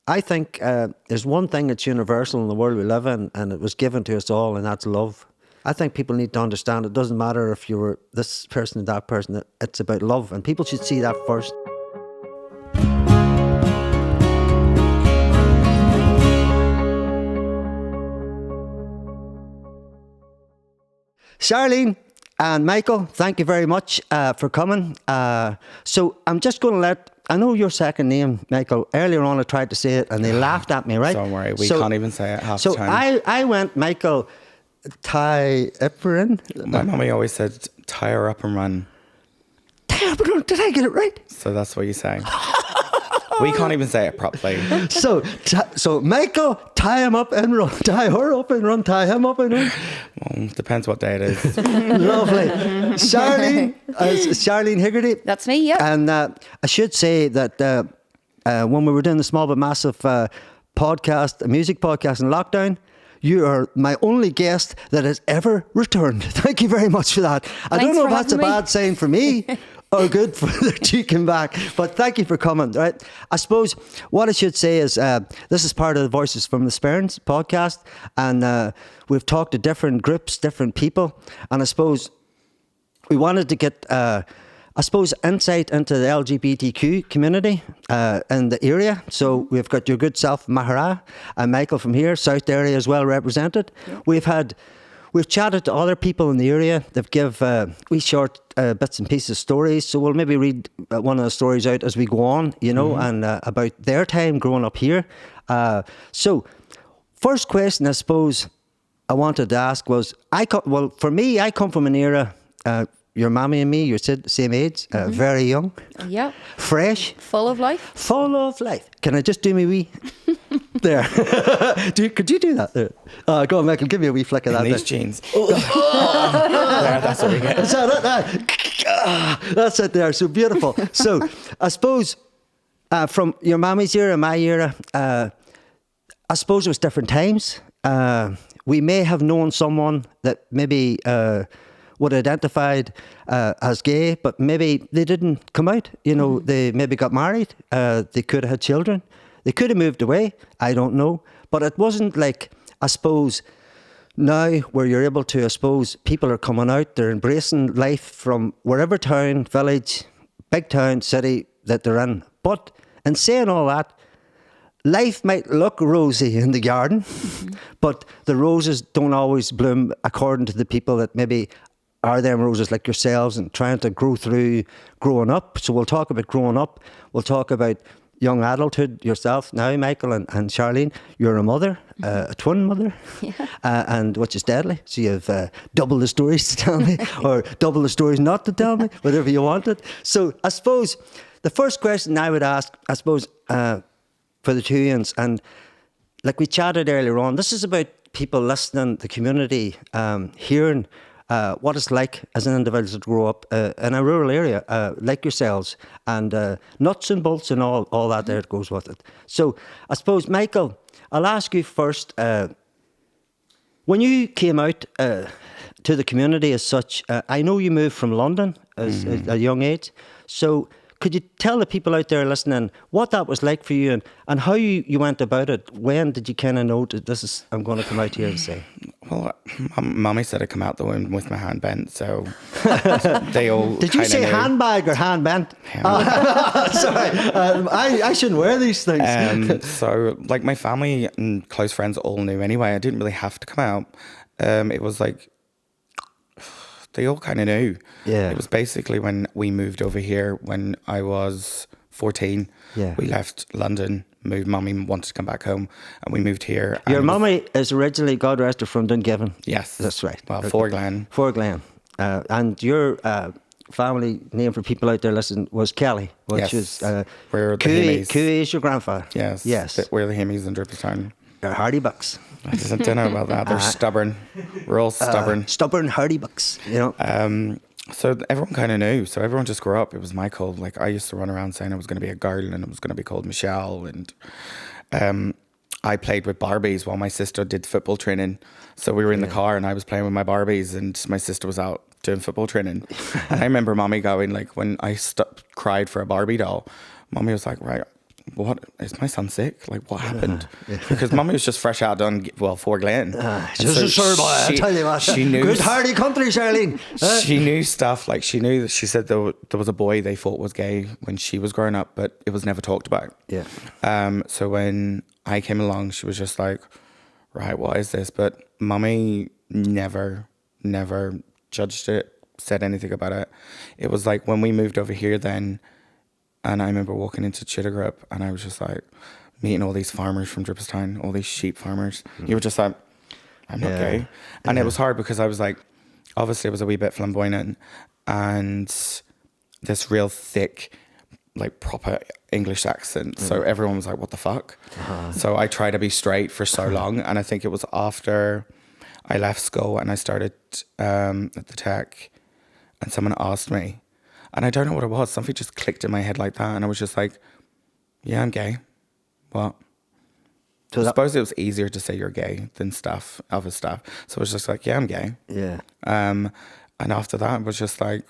I think there's one thing that's universal in the world we live in, and it was given to us all, and that's love. I think people need to understand it doesn't matter if you were this person or that person. It's about love, and people should see that first. Charlene and Michael, thank you very much for coming. So I'm just going to I know your second name, Michael. Earlier on I tried to say it and they laughed at me, right? Don't worry, we can't even say it half the time. So I went Michael Thayaparan. My mummy always said Thayaparan. Thayaparan, did I get it right? So that's what you say. We can't even say it properly. So Michael, tie him up and run. Tie her up and run. Tie him up and run. Well, depends what day it is. Lovely. Charlene Hegarty. That's me, yeah. And I should say that when we were doing the Small But Massive podcast, a music podcast in lockdown, you are my only guest that has ever returned. Thank you very much for that. I don't know if that's a bad sign for me or good for that you came back, but thank you for coming. Right? I suppose what I should say is this is part of the Voices from the Sperrins podcast, and we've talked to different groups, different people, and I suppose we wanted to get insight into the LGBTQ community in the area. So we've got your good self, Mahara, and Michael from here, South area as well represented. Yep. We've chatted to other people in the area. They've give wee short bits and pieces stories. So we'll maybe read one of the stories out as we go on, and about their time growing up here. So first question I suppose I wanted to ask was, for me, I come from an era, your mammy and me, you're same age, very young. Yep. Fresh. Full of life. Full of life. Can I just do me wee? There. Could you do that there? Go on, Michael, give me a wee flick of that. In these jeans. There, that's what we get. That's it there. So beautiful. So I suppose from your mammy's era, my era, I suppose it was different times. We may have known someone that maybe would identified as gay, but maybe they didn't come out. They maybe got married. They could have had children. They could have moved away. I don't know. But it wasn't like, I suppose, now where you're able to, I suppose, people are coming out, they're embracing life from wherever town, village, big town, city that they're in. But in saying all that, life might look rosy in the garden, but the roses don't always bloom according to the people that maybe are them roses like yourselves and trying to grow through growing up. So we'll talk about growing up. We'll talk about young adulthood yourself now, Michael and Charlene. You're a mother, a twin mother, and which is deadly. So you have double the stories to tell me, or double the stories not to tell me, whatever you wanted. So I suppose the first question I would ask, for the two ends, and like we chatted earlier on, this is about people listening, the community, hearing what it's like as an individual to grow up in a rural area like yourselves, and nuts and bolts and all that there goes with it. So I suppose, Michael, I'll ask you first, when you came out to the community as such, I know you moved from London at a young age, so could you tell the people out there listening what that was like for you and how you went about it? When did you kind of know that I'm going to come out here and say? Well, Mummy said I'd come out the womb with my hand bent, so they all Did you say knew. Handbag or hand bent? Sorry, I shouldn't wear these things. So, like, my family and close friends all knew anyway. I didn't really have to come out. It was like, they all kind of knew. Yeah. It was basically when we moved over here when I was 14. Yeah. We left London, moved. Mummy wanted to come back home, and we moved here. Your mummy is originally, God rest her, from Dungiven. Yes. That's right. Well, Forglen. Forglen. And your family name for people out there listening was Kelly, which is we're the Himmies. Cooey is your grandfather. Yes. Yes. We're the Himmies in Dripplestown. They're hardy bucks. I don't know about that. They're stubborn. We're all stubborn. Stubborn hardy bucks, So everyone kind of knew. So everyone just grew up. It was Michael. Like, I used to run around saying I was going to be a girl and I was going to be called Michelle. And I played with Barbies while my sister did football training. So we were in the car and I was playing with my Barbies and my sister was out doing football training. And I remember Mommy going, like, when I cried for a Barbie doll, Mommy was like, right, what, is my son sick? Like, what happened? Because mummy was just fresh out done, for Glen. Just a sure boy, I tell you what. She knew. Good hardy country, Charlene. She knew stuff. Like, she knew that she said there was a boy they thought was gay when she was growing up, but it was never talked about. Yeah. So when I came along, she was just like, right, what is this? But mummy never judged it, said anything about it. It was like when we moved over here then, and I remember walking into Chittagrup and I was just like meeting all these farmers from Dripperstown, all these sheep farmers. You were just like, I'm not gay. And it was hard because I was like, obviously I was a wee bit flamboyant and this real thick, like proper English accent. So everyone was like, what the fuck? So I tried to be straight for so long. And I think it was after I left school and I started at the tech and someone asked me, and I don't know what it was. Something just clicked in my head like that. And I was just like, yeah, I'm gay. What? So I suppose it was easier to say you're gay than other stuff. So I was just like, yeah, I'm gay. Yeah. And after that, it was just like,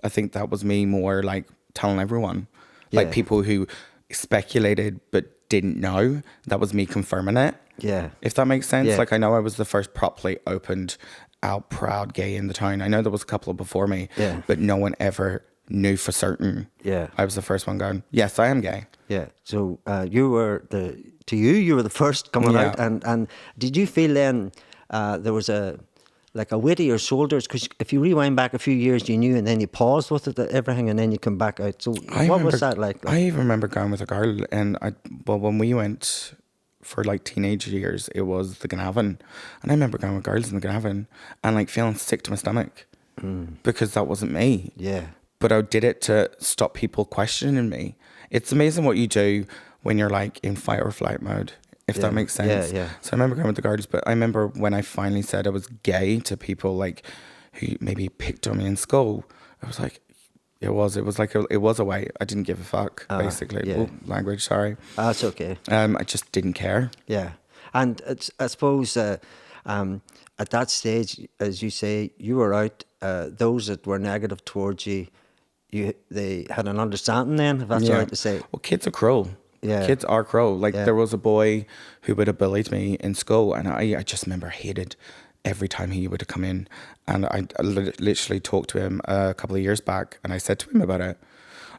I think that was me more like telling everyone. Like people who speculated but didn't know, that was me confirming it. Yeah. If that makes sense. Yeah. Like I know I was the first properly opened out proud gay in the town. I know there was a couple before me, but no one ever knew for certain. Yeah. I was the first one going, yes, I am gay. Yeah. So you were you were the first coming out. And did you feel then there was a weight of your shoulders? Because if you rewind back a few years, you knew, and then you paused with it, everything, and then you come back out. So what was that like? I even remember going with a girl, and when we went for like teenage years, it was the Gnavan, and I remember going with girls in the Gnavan and like feeling sick to my stomach because that wasn't me. Yeah. But I did it to stop people questioning me. It's amazing what you do when you're like in fight or flight mode, if that makes sense. Yeah. So I remember going with the girls, but I remember when I finally said I was gay to people like who maybe picked on me in school, I was like, it was a way. I didn't give a fuck, basically. Yeah. Oh, language, sorry. That's okay. I just didn't care. Yeah. And I suppose at that stage, as you say, you were out. Those that were negative towards you, they had an understanding then, if that's right to say. Well, kids are cruel. Yeah. Kids are cruel. Like there was a boy who would have bullied me in school, and I just remember hated every time he would have come in. And I literally talked to him a couple of years back, and I said to him about it.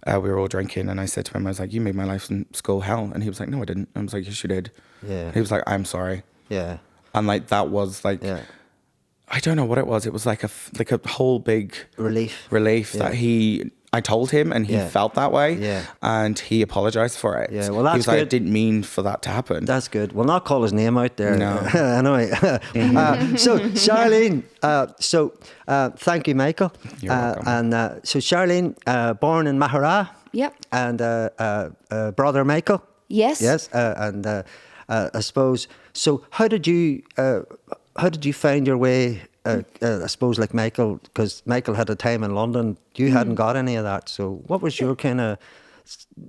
We were all drinking, and I said to him, I was like, you made my life in school hell. And he was like, no, I didn't. I was like, yes, you did. Yeah. And he was like, I'm sorry. Yeah. And like, that was like, I don't know what it was. It was like a whole big relief that I told him, and he felt that way. Yeah. And he apologized for it. Yeah. Well, that's good. He was like, I didn't mean for that to happen. That's good. We'll not call his name out there. No. Anyway. So Charlene, thank you, Michael. You're welcome. And so Charlene, born in Mahara. Yep. And brother Michael. Yes. Yes. And I suppose, so how did you find your way? I suppose like Michael, because Michael had a time in London, you hadn't got any of that. So what was your kind of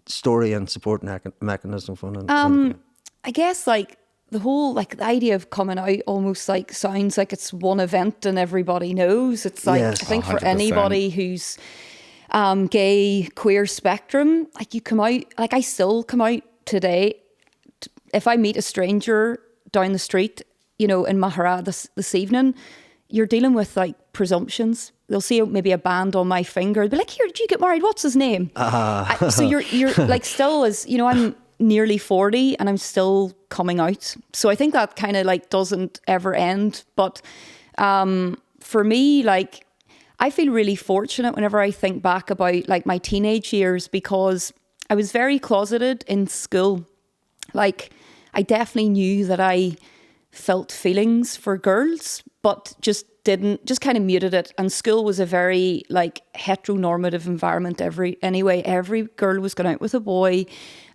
story and support mechanism for it? I guess like the whole, like the idea of coming out almost like sounds like it's one event and everybody knows. It's like, I think 100%. For anybody who's gay, queer spectrum, like you come out, like I still come out today. If I meet a stranger down the street, in Mahara this evening, you're dealing with like presumptions. They'll see maybe a band on my finger. They'll be like, here, did you get married? What's his name? So you're like still as, I'm nearly 40 and I'm still coming out. So I think that kind of like doesn't ever end. But for me, like I feel really fortunate whenever I think back about like my teenage years, because I was very closeted in school. Like I definitely knew that I felt feelings for girls, but just kind of muted it. And school was a very like heteronormative environment. Every girl was going out with a boy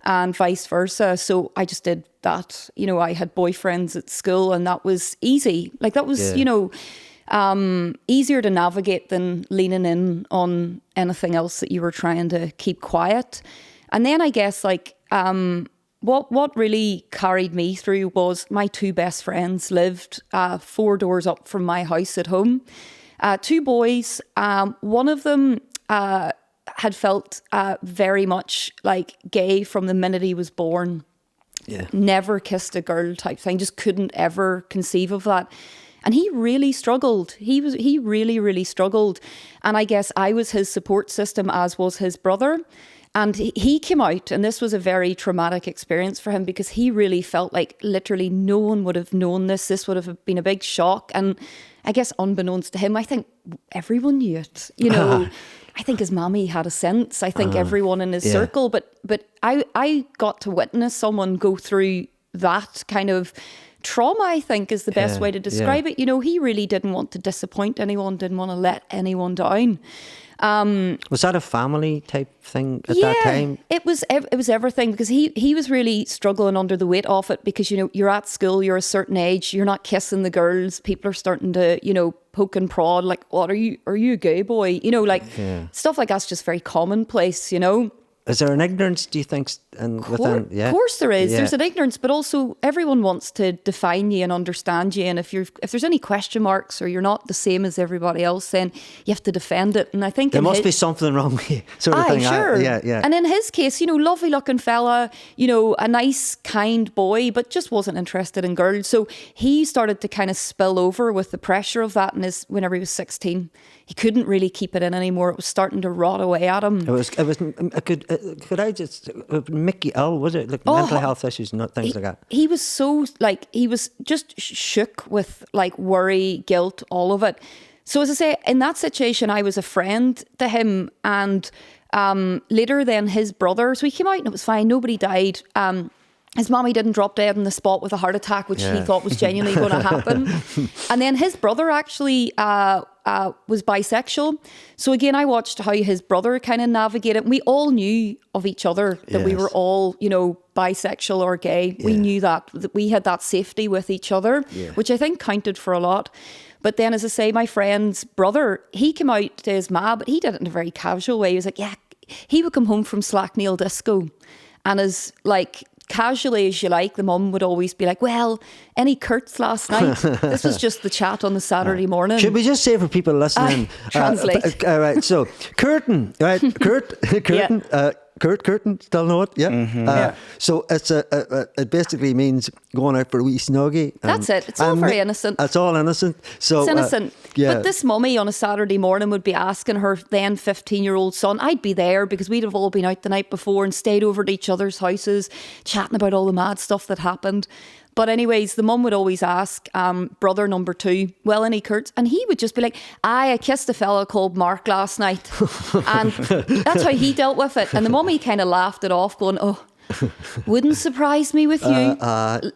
and vice versa. So I just did that. I had boyfriends at school, and that was easy. Like that was, easier to navigate than leaning in on anything else that you were trying to keep quiet. And then I guess like, what really carried me through was my two best friends lived 4 doors up from my house at home. 2 boys. One of them had felt very much like gay from the minute he was born. Yeah. Never kissed a girl type thing. Just couldn't ever conceive of that. And he really struggled. He really, really struggled. And I guess I was his support system, as was his brother. And he came out, and this was a very traumatic experience for him, because he really felt like literally no one would have known this. This would have been a big shock. And I guess unbeknownst to him, I think everyone knew it. You know, I think his mommy had a sense. I think everyone in his circle. But I got to witness someone go through that kind of trauma, I think, is the best way to describe it. You know, he really didn't want to disappoint anyone, didn't want to let anyone down. Was that a family type thing at that time? It was everything, because he was really struggling under the weight of it, because, you know, you're at school, you're a certain age, you're not kissing the girls, people are starting to, you know, poke and prod, like, what are you a gay boy? You know, like stuff like that's just very commonplace, you know. Is there an ignorance, do you think? Of course there is. There's an ignorance, but also everyone wants to define you and understand you. And if there's any question marks, or you're not the same as everybody else, then you have to defend it. And I think there must be something wrong with you, sort of thing. Sure. And in his case, you know, lovely looking fella, you know, a nice, kind boy, but just wasn't interested in girls. So he started to kind of spill over with the pressure of that whenever he was 16. He couldn't really keep it in anymore. It was starting to rot away at him. Could I just make you ill? Was it like mental health issues, not things like that? He was so he was just shook with like worry, guilt, all of it. So as I say, in that situation, I was a friend to him, and later then his brother. So he came out and it was fine. Nobody died. His mommy didn't drop dead on the spot with a heart attack, which he thought was genuinely going to happen. And then his brother actually was bisexual. So again, I watched how his brother kind of navigated. We all knew of each other, that we were all, you know, bisexual or gay. We knew that we had that safety with each other, which I think counted for a lot. But then, as I say, my friend's brother, he came out to his ma, but he did it in a very casual way. He was like, he would come home from Slackneil Disco, and as like casually as you like, the mum would always be like, well, any Kurt's last night? This was just the chat on the Saturday morning. Should we just say for people listening? Translate. Right, so curtain, right? Curtain. Curtain, still know it? Yeah. So it basically means going out for a wee snuggie. That's it. It's all very innocent. It's all innocent. So it's innocent. But this mummy on a Saturday morning would be asking her then 15-year-old son. I'd be there because we'd have all been out the night before and stayed over at each other's houses, chatting about all the mad stuff that happened. But anyways, the mum would always ask brother number 2, well, any Kurt's? And he would just be like, I kissed a fella called Mark last night. And that's how he dealt with it. And the mummy kind of laughed it off, going, oh, wouldn't surprise me with you.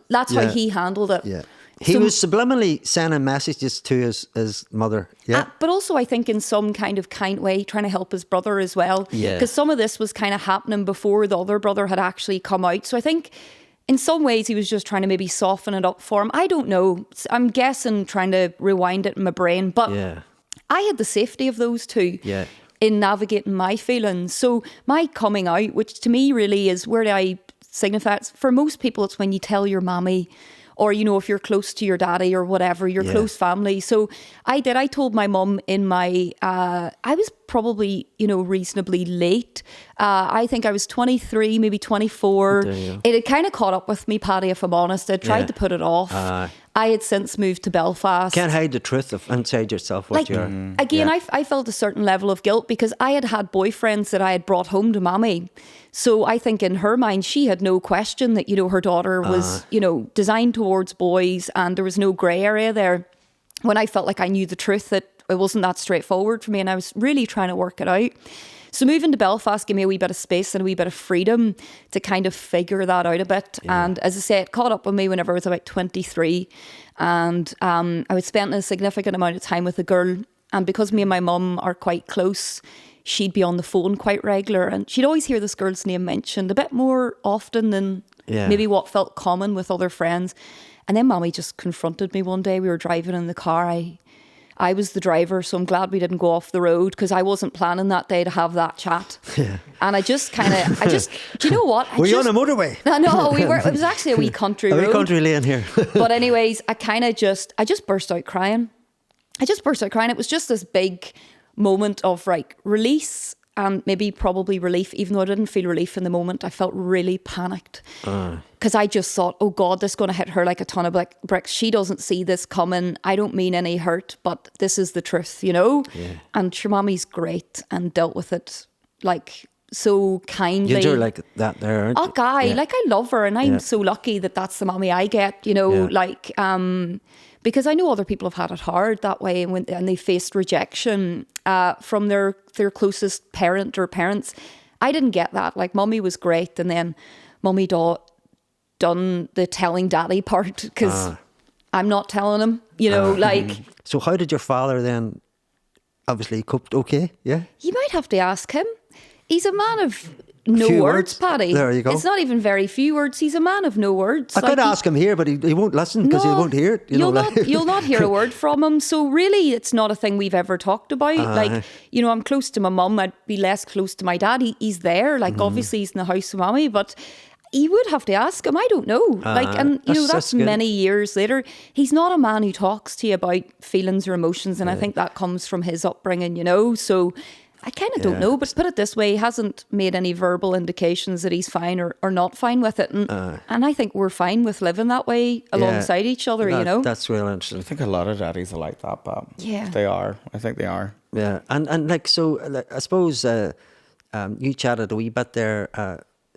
That's how he handled it. Yeah. He was subliminally sending messages to his mother. Yeah. But also, I think in some kind of kind way, trying to help his brother as well. Yeah. Because some of this was kind of happening before the other brother had actually come out. So I think in some ways, he was just trying to maybe soften it up for him. I don't know. I'm guessing, trying to rewind it in my brain. But I had the safety of those two in navigating my feelings. So my coming out, which to me really is where I signify, for most people, it's when you tell your mommy, or, you know, if you're close to your daddy or whatever, your close family. So I told my mum in my, I was probably, you know, reasonably late. I think I was 23, maybe 24. It had kind of caught up with me, Paddy, if I'm honest. I tried to put it off. I had since moved to Belfast. Can't hide the truth of inside yourself what you're. Again, I felt a certain level of guilt because I had boyfriends that I had brought home to mommy. So I think in her mind, she had no question that, you know, her daughter was, you know, designed towards boys, and there was no grey area there. When I felt like I knew the truth, that it wasn't that straightforward for me, and I was really trying to work it out. So moving to Belfast gave me a wee bit of space and a wee bit of freedom to kind of figure that out a bit. And as I say, it caught up with me whenever I was about 23. And I was spending a significant amount of time with a girl. And because me and my mum are quite close, she'd be on the phone quite regular. And she'd always hear this girl's name mentioned a bit more often than maybe what felt common with other friends. And then mommy just confronted me one day. We were driving in the car. I was the driver, so I'm glad we didn't go off the road because I wasn't planning that day to have that chat. And I just, do you know what? Were you on a motorway? No, we were. It was actually a wee country road. A wee country lane here. But anyways, I just burst out crying. It was just this big moment of like release and maybe probably relief, even though I didn't feel relief in the moment. I felt really panicked because I just thought, oh God, this is going to hit her like a ton of bricks. She doesn't see this coming. I don't mean any hurt, but this is the truth, you know? Yeah. And your mommy's great and dealt with it like so kindly. You're like that there, aren't you? Oh, guy, like I love her, and I'm so lucky that that's the mommy I get, you know, like, because I know other people have had it hard that way, and they faced rejection from their closest parent or parents. I didn't get that. Like, mummy was great, and then mummy done the telling daddy part, because I'm not telling him, you know, like. So how did your father then, obviously coped okay, yeah? You might have to ask him. He's a man of no words, Paddy. There you go. It's not even very few words. He's a man of no words. I could ask him here, but he won't listen because he won't hear it. You'll not hear a word from him. So really, it's not a thing we've ever talked about. Like, you know, I'm close to my mum. I'd be less close to my dad. He's there. Like, obviously, he's in the house with mommy, but you would have to ask him. I don't know. Like, and you know, that's many years later. He's not a man who talks to you about feelings or emotions, and I think that comes from his upbringing, you know. So I kind of don't know, but put it this way, he hasn't made any verbal indications that he's fine or not fine with it. And I think we're fine with living that way alongside each other, you know? That's real interesting. I think a lot of daddies are like that, but they are. I think they are. Yeah. And like, so like, I suppose you chatted a wee bit there,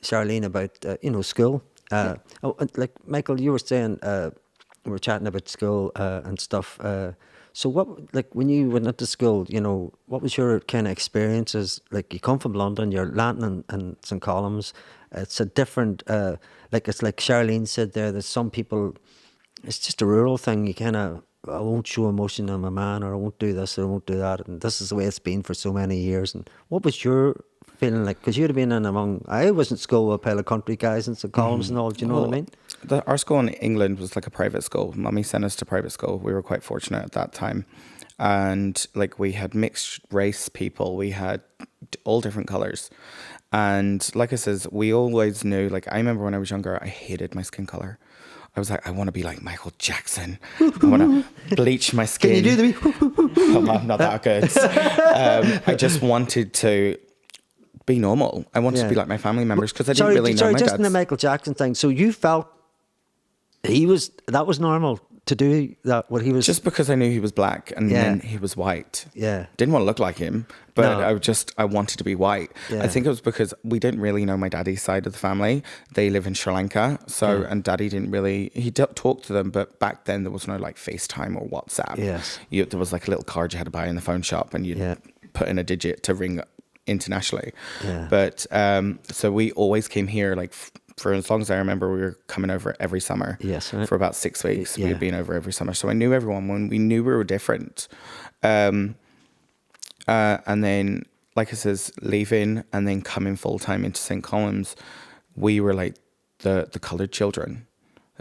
Charlene, about, you know, school. Like, Michael, you were saying, we were chatting about school and stuff. So what, like, when you went into school, you know, what was your kind of experiences? Like, you come from London, you're landing in St. Columns. It's a different, like, it's like Charlene said there, that some people, it's just a rural thing. You kind of, I won't show emotion, I'm a man, or I won't do this, or I won't do that. And this is the way it's been for so many years. And what was your feeling like? Because you'd have been in among, I was in school with a pile of country guys in St. Columns and all, do you know what I mean? Our school in England was like a private school. Mummy sent us to private school. We were quite fortunate at that time. And like, we had mixed race people. We had all different colours. And like I says, we always knew, like, I remember when I was younger, I hated my skin colour. I was like, I want to be like Michael Jackson. I want to bleach my skin. Can you do the I'm not that good. I just wanted to be normal. I wanted to be like my family members, because I didn't really know my just dads. in the Michael Jackson thing. So you felt that was normal to do that, what he was? Just because I knew he was black and then he was white. Yeah. Didn't want to look like him, but I wanted to be white. Yeah. I think it was because we didn't really know my daddy's side of the family. They live in Sri Lanka. So, and daddy didn't really, he talked to them, but back then there was no like FaceTime or WhatsApp. Yes. There was like a little card you had to buy in the phone shop, and you'd put in a digit to ring internationally. Yeah. But, so we always came here like, for as long as I remember, we were coming over every summer. Yes, right. For about 6 weeks. We had been over every summer. So I knew everyone when we knew we were different. And then, like I says, leaving and then coming full time into St. Columns, we were like the coloured children.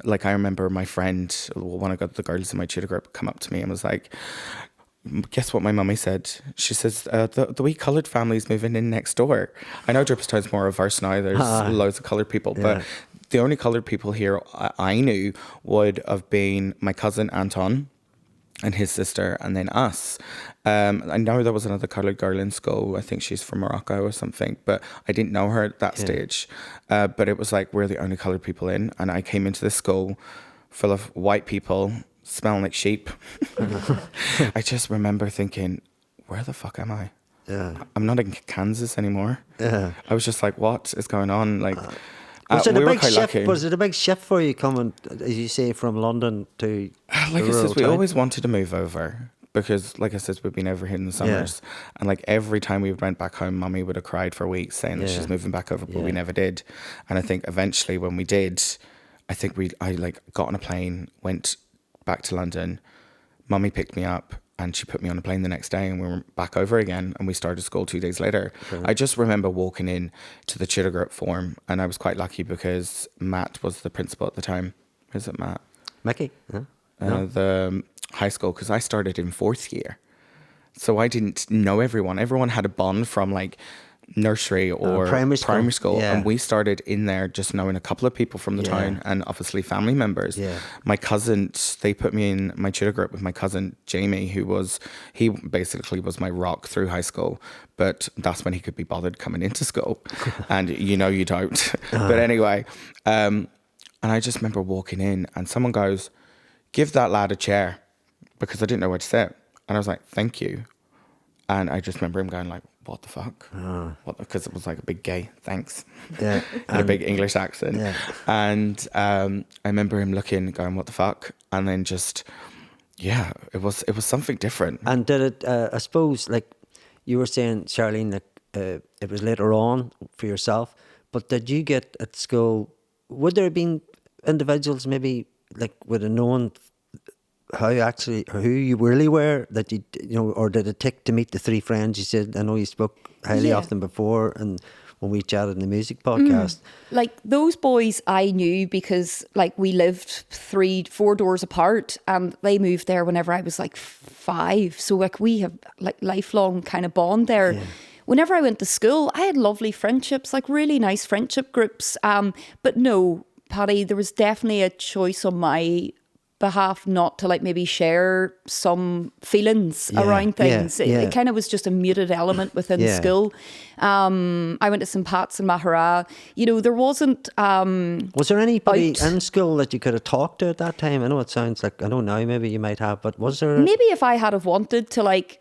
Like, I remember my friend, one of the girls in my tutor group, come up to me and was like, guess what my mummy said? She says, the wee coloured family's moving in next door. I know Drippstown's more reverse now. There's loads of coloured people. But the only coloured people here I knew would have been my cousin Anton and his sister, and then us. I know there was another coloured girl in school. I think she's from Morocco or something. But I didn't know her at that stage. But it was like, we're the only coloured people in. And I came into this school full of white people, smelling like sheep. I just remember thinking, where the fuck am I? Yeah. I'm not in Kansas anymore. Yeah. I was just like, what is going on? Like, was it a big shift for you coming, as you say, from London to like I said, we always wanted to move over, because like I said, we've been over here in the summers, and like every time we went back home, mummy would have cried for weeks saying that she's moving back over, but we never did. And I think eventually when we did, I think I like got on a plane, went back to London. Mummy picked me up and she put me on a plane the next day, and we were back over again, and we started school 2 days later. Right. I just remember walking in to the tutor group form, and I was quite lucky because Matt was the principal at the time. Is it Matt? Mickey? The high school, because I started in 4th year. So I didn't know everyone. Everyone had a bond from like nursery or primary school. Yeah. And we started in there just knowing a couple of people from the town and obviously family members. Yeah. My cousins, they put me in my tutor group with my cousin Jamie, he basically was my rock through high school, but that's when he could be bothered coming into school. And you don't. But anyway, and I just remember walking in and someone goes, "Give that lad a chair," because I didn't know where to sit. And I was like, "Thank you." And I just remember him going like, "What the fuck?" Because it was like a big gay thanks. Yeah. And a big English accent. Yeah. And I remember him looking, going, "What the fuck?" And then just, it was something different. And did it, I suppose, like you were saying, Charlene, like it was later on for yourself, but did you get at school, would there have been individuals maybe like would have known how who you really were, that you know, or did it take to meet the three friends you said? I know you spoke highly of them before, and when we chatted in the music podcast. Like those boys I knew because like we lived 3-4 doors apart, and they moved there whenever I was like 5. So like we have like lifelong kind of bond there. Yeah. Whenever I went to school, I had lovely friendships, like really nice friendship groups. But no, Paddy, there was definitely a choice on my behalf not to like maybe share some feelings around things. It kind of was just a muted element within school. I went to St. Pat's in Mahara. You know, there wasn't was there anybody in school that you could have talked to at that time? I know it sounds like, I don't know, maybe you might have, but was there maybe if I had have wanted to like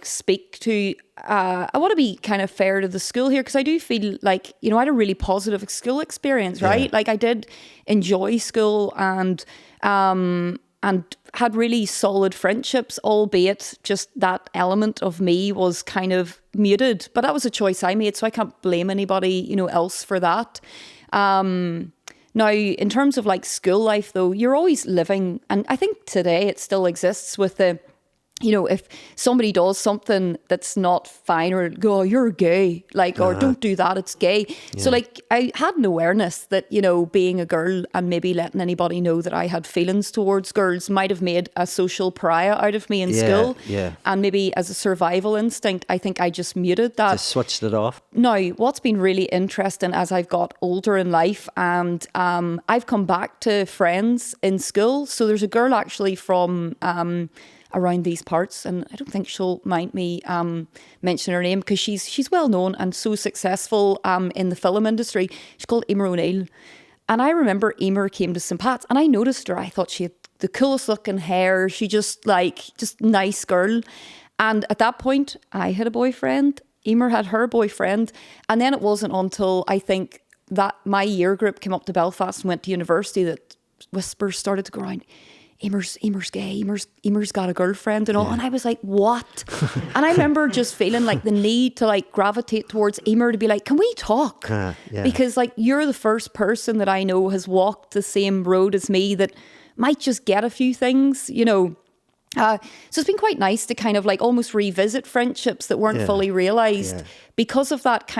speak to I want to be kind of fair to the school here, because I do feel like, you know, I had a really positive school experience, right? Like I did enjoy school and had really solid friendships, albeit just that element of me was kind of muted. But that was a choice I made, so I can't blame anybody, you know, else for that. Now, in terms of like school life, though, you're always living, and I think today it still exists with the, you know, if somebody does something that's not fine, or go, "Oh, you're gay," like, or "Don't do that, it's gay." Yeah. So like I had an awareness that, you know, being a girl and maybe letting anybody know that I had feelings towards girls might have made a social pariah out of me in school. Yeah. And maybe as a survival instinct, I think I just muted that. Just switched it off. Now, what's been really interesting as I've got older in life, and I've come back to friends in school. So there's a girl actually from around these parts, and I don't think she'll mind me mentioning her name, because she's well known and so successful in the film industry. She's called Emer O'Neill. And I remember Emer came to St. Pat's and I noticed her. I thought she had the coolest looking hair. She just nice girl. And at that point I had a boyfriend. Emer had her boyfriend. And then it wasn't until I think that my year group came up to Belfast and went to university that whispers started to go around. Emer's gay, Emer's got a girlfriend and all. Yeah. And I was like, what? And I remember just feeling like the need to like gravitate towards Emer to be like, can we talk? Yeah. Because like you're the first person that I know has walked the same road as me that might just get a few things, you know. So it's been quite nice to kind of like almost revisit friendships that weren't fully realised because of that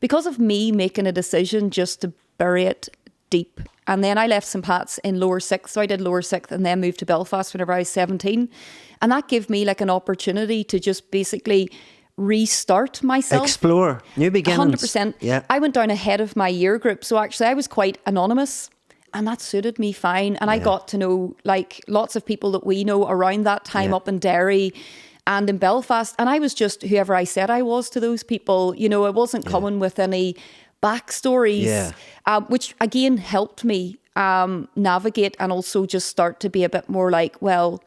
because of me making a decision just to bury it deep. And then I left St. Pat's in lower 6th. So I did lower 6th and then moved to Belfast whenever I was 17. And that gave me like an opportunity to just basically restart myself. Explore new beginnings. 100%. Yeah. I went down ahead of my year group. So actually I was quite anonymous and that suited me fine. And I got to know like lots of people that we know around that time up in Derry and in Belfast. And I was just whoever I said I was to those people. You know, I wasn't coming with any backstories, which again helped me navigate and also just start to be a bit more like, well,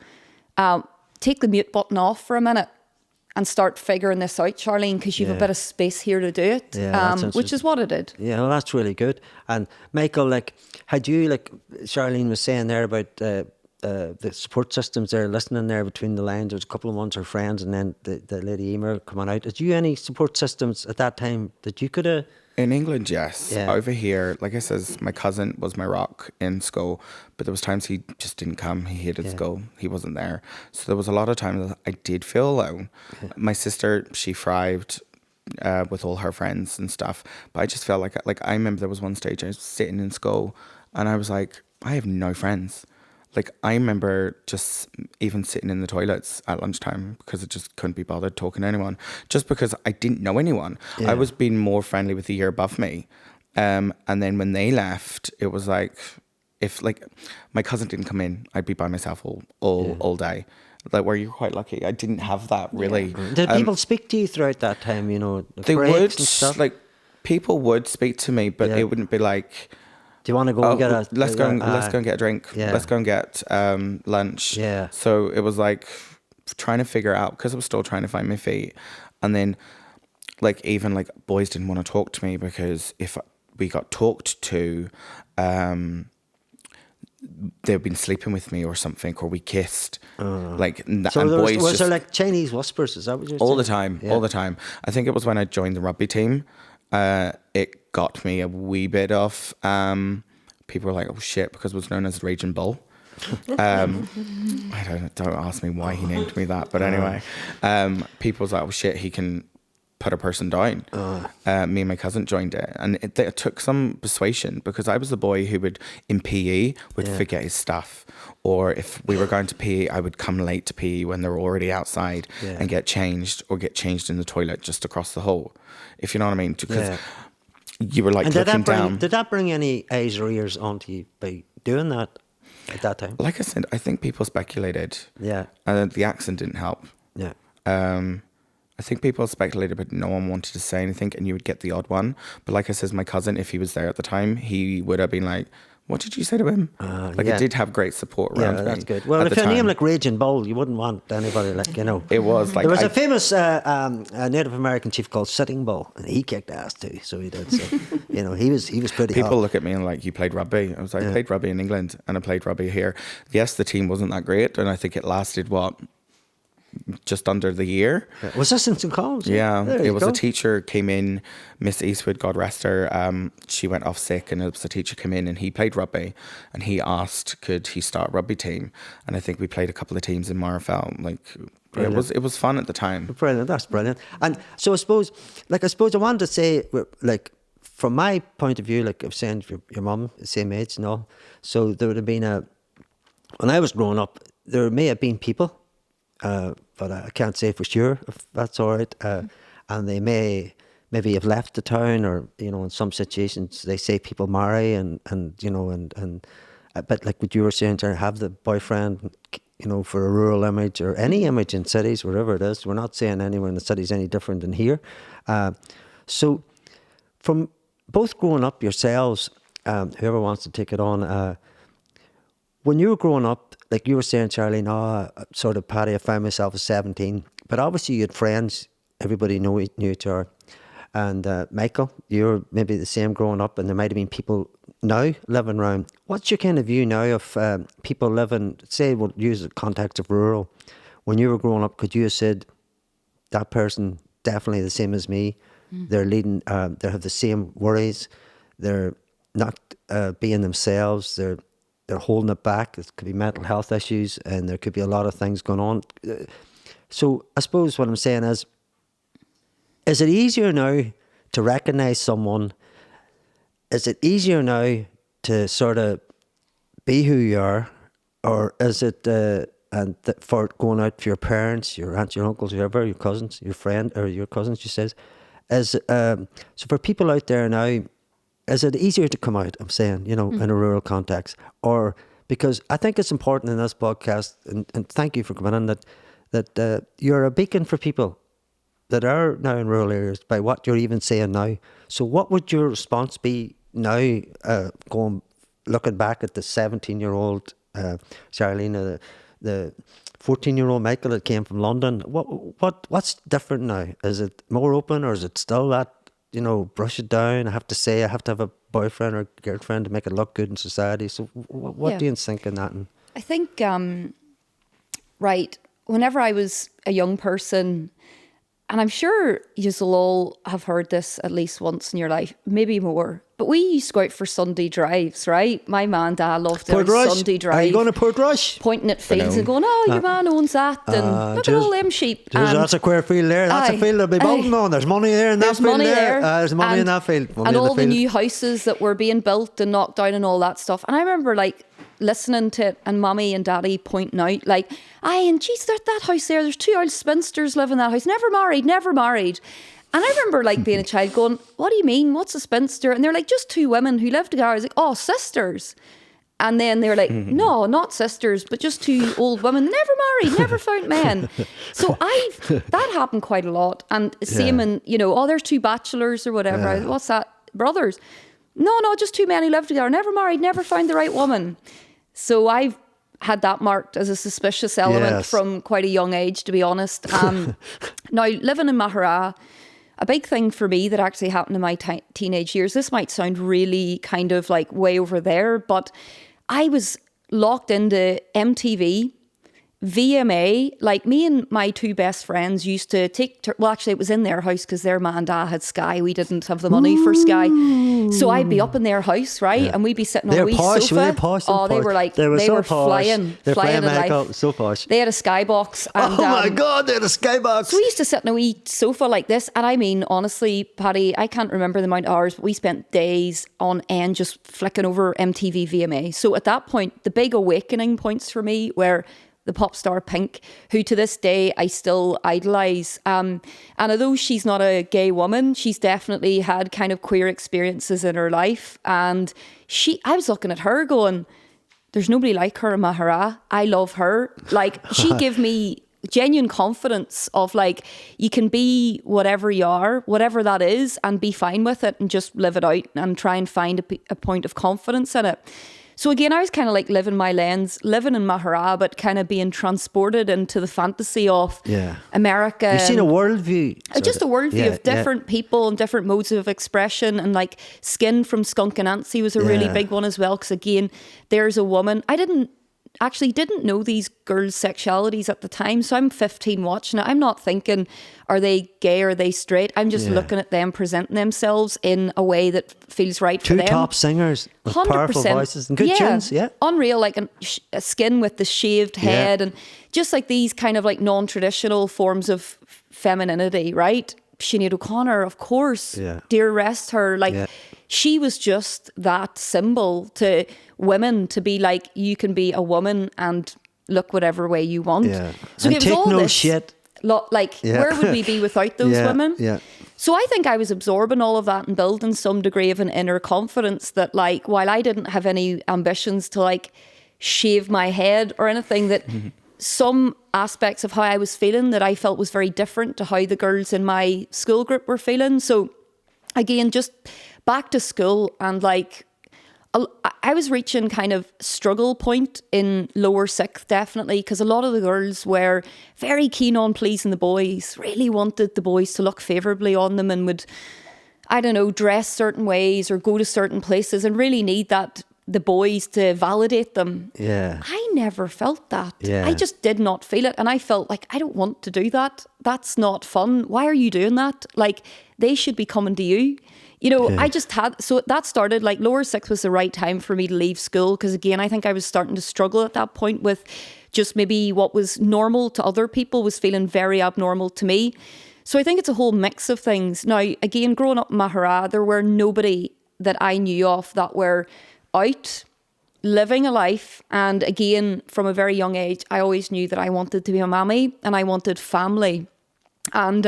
take the mute button off for a minute and start figuring this out, Charlene, because you have a bit of space here to do it, which is what I did. Yeah, well, that's really good. And Michael, like, had you, like Charlene was saying there about the support systems there, listening there between the lines, there was a couple of ones, her friends, and then the lady Emer coming out. Had you any support systems at that time that you could have? In England, yes. Yeah. Over here, like I says, my cousin was my rock in school, but there was times he just didn't come. He hated school. He wasn't there. So there was a lot of times that I did feel alone. Yeah. My sister, she thrived with all her friends and stuff, but I just felt like I remember there was one stage I was sitting in school and I was like, I have no friends. like I remember just even sitting in the toilets at lunchtime because I just couldn't be bothered talking to anyone, just because I didn't know anyone. I was being more friendly with the year above me. And then when they left, it was like, if like my cousin didn't come in, I'd be by myself all day. Like, where you're quite lucky. I didn't have that really. Did people speak to you throughout that time? You know, the they breaks would, and stuff? like people would speak to me, but it wouldn't be like, do you want to go and get a? Let's go and get a drink. Yeah. Let's go and get lunch. Yeah. So it was like trying to figure out, because I was still trying to find my feet, and then like even like boys didn't want to talk to me because if we got talked to, they've been sleeping with me or something, or we kissed. Like, So and boys was there like Chinese whispers? Is that what you're saying? all the time, all the time. I think it was when I joined the rugby team. It got me a wee bit of people were like, "Oh shit," because it was known as Raging Bull. Don't ask me why he named me that, but anyway, people was like, "Oh shit, he can put a person down." Me and my cousin joined it, and it took some persuasion, because I was the boy who would in PE would forget his stuff, or if we were going to PE, I would come late to PE when they were already outside and get changed, or get changed in the toilet just across the hall, if you know what I mean, because you were like looking down. Did that bring any eyes or ears onto you by doing that at that time? Like I said, I think people speculated. Yeah. And the accent didn't help. Yeah. I think people speculated, but no one wanted to say anything, and you would get the odd one. But like I said, my cousin, if he was there at the time, he would have been like, "What did you say to him?" It did have great support around me. Yeah, that's good. Well, if your name like Raging Bull, you wouldn't want anybody like, you know. It was like... There was a famous Native American chief called Sitting Bull, and he kicked ass too, so he did. So, you know, he was pretty People hot. look at me and like, "You played rugby?" I was like, "I played rugby in England, and I played rugby here." Yes, the team wasn't that great, and I think it lasted, just under the year. Was this in St. Collins? Yeah, it was go. a teacher came in, Miss Eastwood, God rest her. She went off sick, and it was a teacher came in, and he played rugby, and he asked, could he start a rugby team? And I think we played a couple of teams in Marfell. Like, it was fun at the time. Brilliant, that's brilliant. And so I suppose I wanted to say, like, from my point of view, like I was saying, your mum, the same age and all, so there would have been when I was growing up, there may have been people, but I can't say for sure if that's all right. And they maybe have left the town, or, you know, in some situations they say people marry and you know, and but like what you were saying, to have the boyfriend, you know, for a rural image or any image in cities, wherever it is. We're not saying anywhere in the cities any different than here. So from both growing up yourselves, whoever wants to take it on, when you were growing up, like you were saying, Charlene, sort of Paddy, I found myself at 17, but obviously you had friends, everybody knew each other. And Michael, you're maybe the same growing up, and there might have been people now living around. What's your kind of view now of people living, say, we'll use the context of rural. When you were growing up, could you have said, that person definitely the same as me, they're leading, they have the same worries, they're not being themselves, they're holding it back. It could be mental health issues, and there could be a lot of things going on. So I suppose what I'm saying is it easier now to recognise someone? Is it easier now to sort of be who you are? Or is it for going out for your parents, your aunts, your uncles, whoever, your cousins, your friend, or your cousins, she says. So for people out there now, is it easier to come out, I'm saying, you know, in a rural context? Or, because I think it's important in this podcast, and thank you for coming in, that you're a beacon for people that are now in rural areas by what you're even saying now. So what would your response be now, looking back at the 17-year-old Charlene, the 14-year-old Michael that came from London? What's different now? Is it more open, or is it still that, you know, brush it down? I have to have a boyfriend or girlfriend to make it look good in society. So what do you think in that? I think, right, whenever I was a young person, and I'm sure you'll all have heard this at least once in your life, maybe more, But we used to go out for Sunday drives, right? My man and dad loved their Sunday drive. Are you going to Portrush? Pointing at fields and going, oh, your man owns that, and look at all them sheep. That's a queer field there. That's a field they'll be building on. There's money there in that field there. There's money in that field. And all the new houses that were being built and knocked down and all that stuff. And I remember like listening to it and Mummy and Daddy pointing out like, and geez, there's that house there. There's 2 old spinsters living in that house. Never married. And I remember like being a child going, what do you mean? What's a spinster? And they're like, just 2 women who live together. I was like, oh, sisters. And then they're like, no, not sisters, but just 2 old women, never married, never found men. So that happened quite a lot. And same in, there's 2 bachelors or whatever. Yeah. What's that? Brothers. No, just 2 men who live together, never married, never found the right woman. So I've had that marked as a suspicious element from quite a young age, to be honest. Now, living in Mahara, a big thing for me that actually happened in my teenage years, this might sound really kind of like way over there, but I was locked into MTV, VMA. Like me and my 2 best friends used to actually it was in their house because their man and dad had Sky. We didn't have the money for Sky. So I'd be up in their house, right? Yeah. And we'd be sitting on a wee sofa. Were they posh? Oh, they were like, they were flying. They're flying Michael, so posh. They had a Skybox. And, oh my God, they had a Skybox. So we used to sit on a wee sofa like this. And I mean, honestly, Paddy, I can't remember the amount of hours, but we spent days on end just flicking over MTV VMA. So at that point, the big awakening points for me were the pop star Pink, who to this day I still idolise. And although she's not a gay woman, she's definitely had kind of queer experiences in her life. And I was looking at her going, there's nobody like her in Mahara. I love her. Like, she gave me genuine confidence of like, you can be whatever you are, whatever that is, and be fine with it and just live it out and try and find a point of confidence in it. So again, I was kind of like living my lens, living in Mahara, but kind of being transported into the fantasy of America. You've seen a worldview. Just a worldview of different people and different modes of expression. And like Skin from Skunk and Nancy was a really big one as well. Because again, there's a woman. I didn't know these girls' sexualities at the time. So I'm 15 watching it. I'm not thinking, are they gay or are they straight? I'm just looking at them presenting themselves in a way that feels right for them. 2 top singers with 100%. Powerful voices and good tunes. Yeah. Unreal, like a Skin with the shaved head and just like these kind of like non-traditional forms of femininity, right? Sinead O'Connor, of course. Yeah. Dear rest her. Like, she was just that symbol to women to be like, you can be a woman and look whatever way you want. Yeah. So and it was take all no this, shit. Where would we be without those women? Yeah. So I think I was absorbing all of that and building some degree of an inner confidence that like, while I didn't have any ambitions to like shave my head or anything, that some aspects of how I was feeling that I felt was very different to how the girls in my school group were feeling. So again, just back to school, and like I was reaching kind of struggle point in lower sixth, definitely, because a lot of the girls were very keen on pleasing the boys, really wanted the boys to look favourably on them and would, I don't know, dress certain ways or go to certain places and really need the boys to validate them. Yeah. I never felt that. Yeah. I just did not feel it. And I felt like, I don't want to do that. That's not fun. Why are you doing that? Like, they should be coming to you. I just had, so that started like lower sixth was the right time for me to leave school. Because again, I think I was starting to struggle at that point with just maybe what was normal to other people was feeling very abnormal to me. So I think it's a whole mix of things. Now, again, growing up in Mahara, there were nobody that I knew of that were out living a life. And again, from a very young age, I always knew that I wanted to be a mammy and I wanted family. And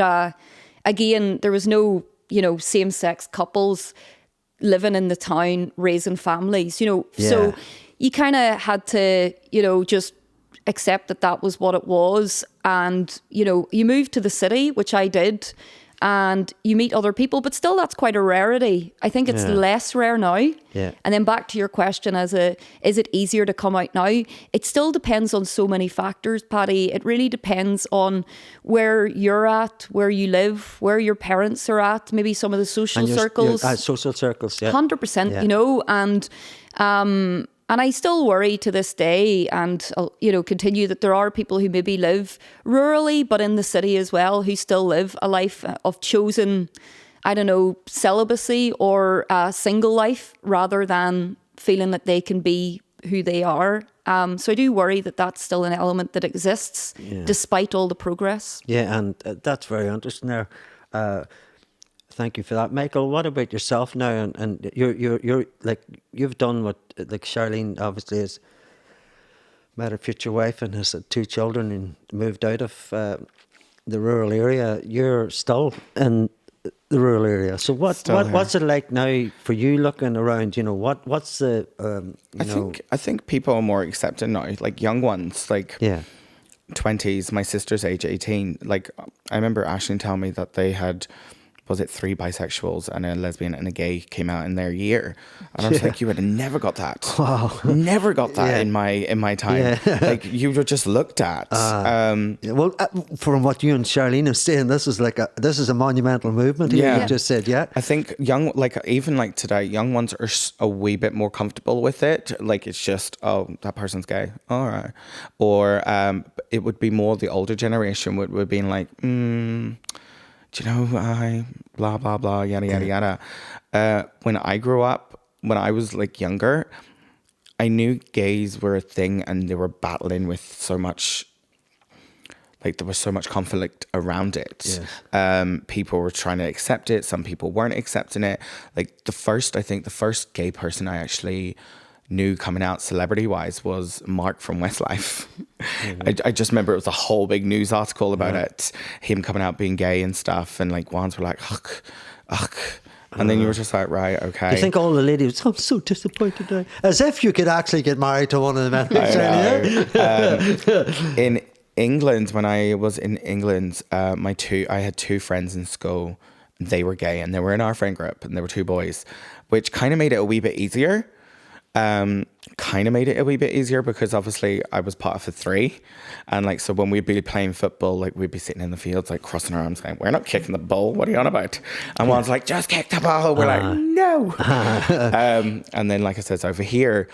again, there was no, same-sex couples living in the town, raising families, So you kind of had to, just accept that was what it was. And, you moved to the city, which I did, and you meet other people, but still that's quite a rarity. I think it's less rare now. Yeah. And then back to your question is it easier to come out now? It still depends on so many factors, Paddy. It really depends on where you're at, where you live, where your parents are at, maybe some of the social circles. Social circles, yeah. 100%, and I still worry to this day and, continue that there are people who maybe live rurally, but in the city as well, who still live a life of chosen I don't know, celibacy or single life rather than feeling that they can be who they are. So I do worry that that's still an element that exists despite all the progress. Yeah, and that's very interesting there. Thank you for that, Michael. What about yourself now? And you're like, you've done what, like Charlene obviously has met her future wife and has 2 children and moved out of the rural area. You're still in the rural area. So what's it like now for you looking around? You know, what's the I think people are more accepting now, like young ones, like 20s. My sister's age 18. Like I remember Aisling telling me that they had, was it 3 bisexuals and a lesbian and a gay came out in their year, and I was like, you would have never got that. Wow. Never got that in my time. Like you were just looked at. Well, from what you and Charlene are saying, this is a monumental movement here. You just said, I think even today, young ones are a wee bit more comfortable with it. Like it's just, oh, that person's gay, all right. Or it would be more the older generation would be like, do you know, I blah blah blah, yada yada yada. When I grew up, when I was like younger, I knew gays were a thing, and they were battling with so much. Like there was so much conflict around it. Yes. People were trying to accept it. Some people weren't accepting it. Like the first gay person I actually knew coming out celebrity wise was Mark from Westlife. I just remember it was a whole big news article about it, him coming out being gay and stuff, and like ones were like ugh. And then you were just like, right, okay. You think all the ladies, I'm so disappointed now. As if you could actually get married to one of the men. In England, when I was in England, I had 2 friends in school. They were gay and they were in our friend group, and they were 2 boys, which kind of made it a wee bit easier. Because obviously I was part of the 3, and like so when we'd be playing football, like we'd be sitting in the fields like crossing our arms going, we're not kicking the ball, what are you on about? And one's like, just kick the ball. We're like, no. And then like I said, over here,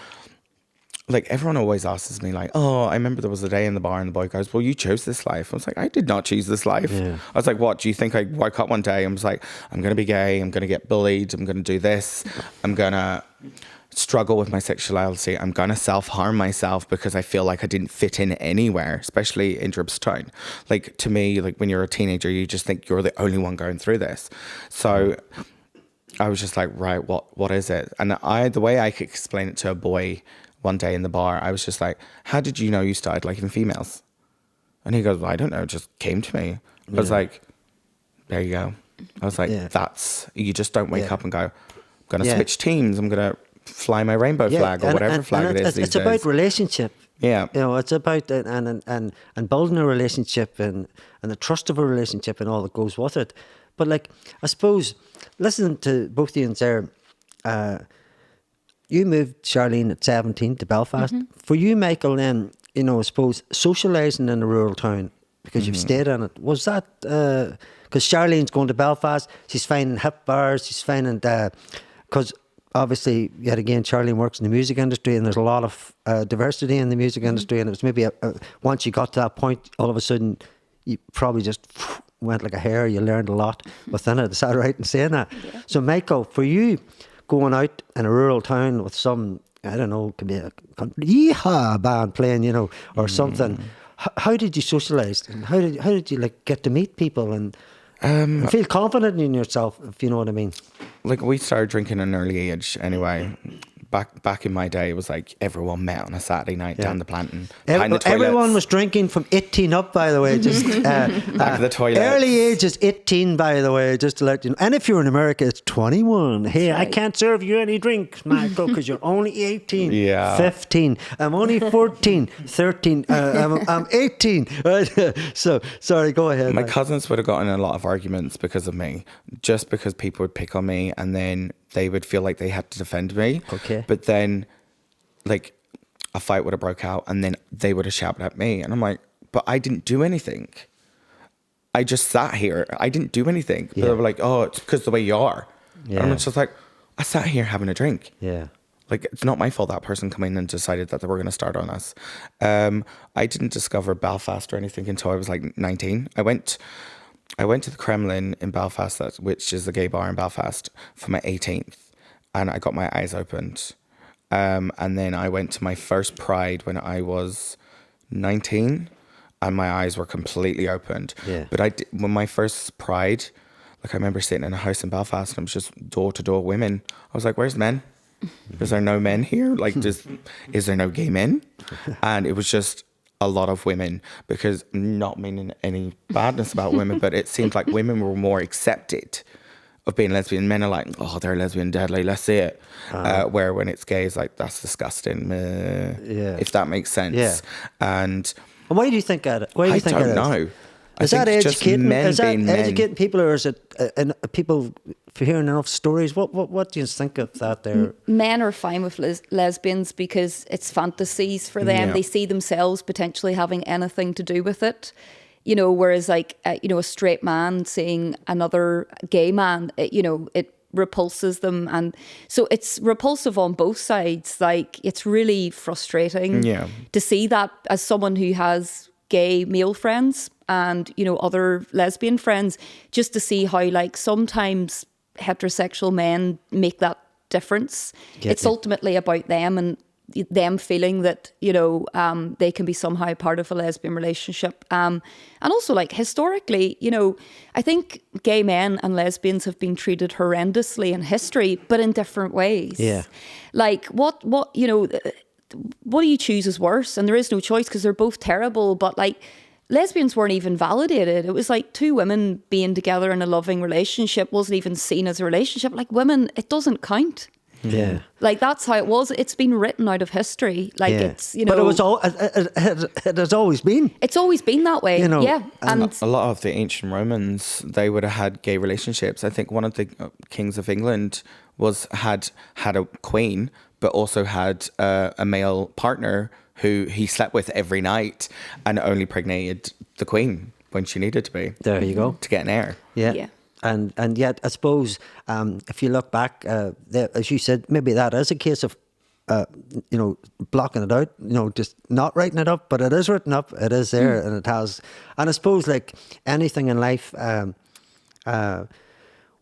like everyone always asks me like, oh, I remember there was a day in the bar and the boy goes, well, you chose this life. I was like, I did not choose this life. I was like, what, do you think I woke up one day and was like, I'm going to be gay, I'm going to get bullied, I'm going to do this, I'm going to struggle with my sexuality, I'm going to self-harm myself because I feel like I didn't fit in anywhere, especially in Dribstown. Like to me, like when you're a teenager, you just think you're the only one going through this. So I was just like, right, what is it? And the way I could explain it to a boy one day in the bar, I was just like, how did you know you started liking females? And he goes, well, I don't know, it just came to me. I was like, there you go. I was like, you just don't wake up and go, I'm going to switch teams, I'm going to fly my rainbow flag or whatever flag it is these days. It's about relationship. Yeah. You know, it's about and building a relationship and the trust of a relationship and all that goes with it. But like, I suppose, listening to both of you there, you moved, Charlene, at 17 to Belfast. For you, Michael, then, you know, I suppose socialising in a rural town, because you've stayed in it, was that, because Charlene's going to Belfast, she's finding hip bars, she's finding, because obviously, yet again, Charlene works in the music industry, and there's a lot of diversity in the music industry, and it was maybe, once you got to that point, all of a sudden, you probably just went like a hare, you learned a lot within it. Is that right in saying that? Yeah. So, Michael, for you, going out in a rural town with some, I don't know, could be a yeehaw band playing, you know, or something. How did you socialise? And how did you like get to meet people and feel confident in yourself, if you know what I mean? Like we started drinking at an early age anyway. Back in my day, it was like everyone met on a Saturday night down the planting. Everyone was drinking from 18 up, by the way. Just back of the toilet. Early age is 18, by the way, just to let you know. And if you're in America, it's 21. Hey, right. I can't serve you any drinks, Michael, because you're only 18. Yeah. 15. I'm only 14. 13. I'm 18. So, sorry, go ahead. My cousins would have gotten in a lot of arguments because of me, just because people would pick on me, and then they would feel like they had to defend me. Okay. But then, like, a fight would have broke out, and then they would have shouted at me. And I'm like, but I didn't do anything. I just sat here. I didn't do anything. But they were like, oh, it's because the way you are. Yeah. And I'm just like, I sat here having a drink. Yeah. Like, it's not my fault that person came in and decided that they were going to start on us. I didn't discover Belfast or anything until I was like 19. I went I went to the Kremlin in Belfast, which is a gay bar in Belfast, for my 18th, and I got my eyes opened. And then I went to my first Pride when I was 19, and my eyes were completely opened. Yeah. But when my first Pride, like I remember sitting in a house in Belfast, and it was just door to door women. I was like, "Where's the men? Is there no men here? Like, is there no gay men?" And it was just a lot of women, because not meaning any badness about women, but it seemed like women were more accepted of being lesbian. Men are like, "Oh, they're lesbian, deadly, let's see it." Where when it's gay, it's like, that's disgusting. If that makes sense. Yeah. And why do you think that? Why do you think I don't know. Is that educating? Is that men. educating people, or is it people for hearing enough stories? What do you think of that there? Men are fine with lesbians because it's fantasies for them. Yeah. They see themselves potentially having anything to do with it. You know, whereas like, a straight man seeing another gay man, it repulses them. And so it's repulsive on both sides. Like, it's really frustrating to see that as someone who has gay male friends and, other lesbian friends, just to see how like sometimes heterosexual men make that difference. It's ultimately about them and them feeling that, they can be somehow part of a lesbian relationship. And also like historically, I think gay men and lesbians have been treated horrendously in history, but in different ways. Yeah. Like what do you choose as worse? And there is no choice because they're both terrible, but like lesbians weren't even validated. It was like two women being together in a loving relationship wasn't even seen as a relationship. Like women, it doesn't count. Yeah. Like that's how it was. It's been written out of history. Like it's, But it has always been. It's always been that way. Yeah. And a lot of the ancient Romans, they would have had gay relationships. I think one of the kings of England had a queen, but also had a male partner who he slept with every night and only impregnated the queen when she needed to be. There you go. To get an heir. Yeah. And yet, I suppose, if you look back, as you said, maybe that is a case of, blocking it out, just not writing it up, but it is written up, it is there, and it has. And I suppose, like anything in life,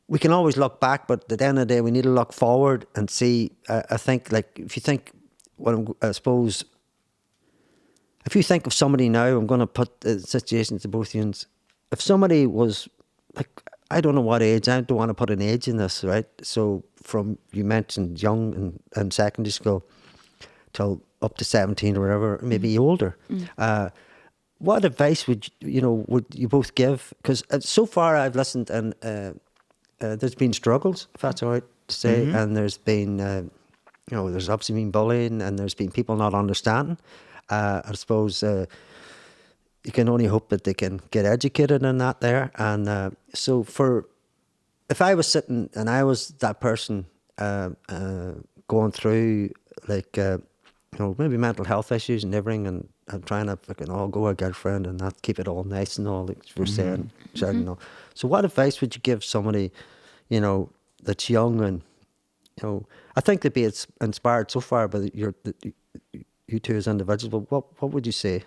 we can always look back, but at the end of the day, we need to look forward and see. I think, like, if you think, if you think of somebody now, I'm going to put the situation to both you. If somebody was, like, I don't know what age, I don't want to put an age in this, right? So from, you mentioned young and secondary school till up to 17 or whatever, maybe older. What advice would you both give? Because so far I've listened, and there's been struggles, if that's all right to say, and there's been, there's obviously been bullying, and there's been people not understanding. I suppose you can only hope that they can get educated in that there. And so if I was sitting and I was that person going through like, maybe mental health issues and everything, and I'm trying to fucking all go a girlfriend and not keep it all nice and all, like we're saying. So what advice would you give somebody, that's young and, I think they'd be inspired so far by you two as individuals, but what would you say?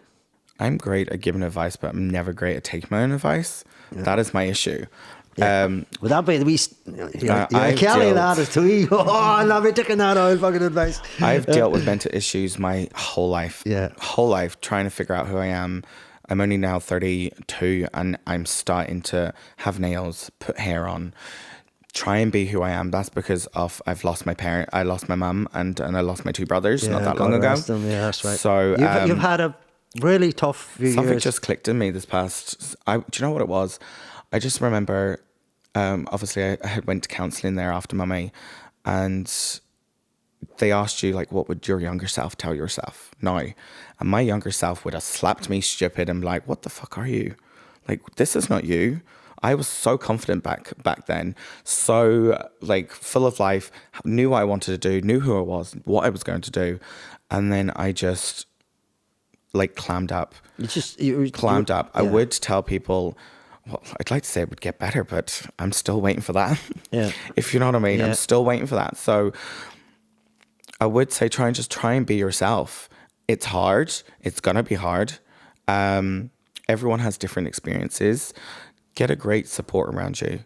I'm great at giving advice, but I'm never great at taking my own advice. Yeah. That is my issue. Yeah. Would that be the wee... Kelly, that is too... Oh, I love you taking that out fucking advice. I've dealt with mental issues my whole life. Yeah. Whole life, trying to figure out who I am. I'm only now 32, and I'm starting to have nails, put hair on, try and be who I am. That's because I've lost my parent. I lost my mum, and I lost my two brothers not that long ago. Yeah, that's right. So you've had a really tough few something years. just clicked in me this past... do you know what it was? I just remember... obviously, I had went to counselling there after Mummy, and they asked you, like, what would your younger self tell yourself now? And my younger self would have slapped me stupid and be like, what the fuck are you? Like, this is not you. I was so confident back then, so, like, full of life, knew what I wanted to do, knew who I was, what I was going to do, and then I just, like, clammed up. Clammed up. Yeah. I would tell people... Well, I'd like to say it would get better, but I'm still waiting for that. Yeah. If you know what I mean. Yeah. I'm still waiting for that. So I would say try and be yourself. It's hard. It's going to be hard. Everyone has different experiences. get a great support around you,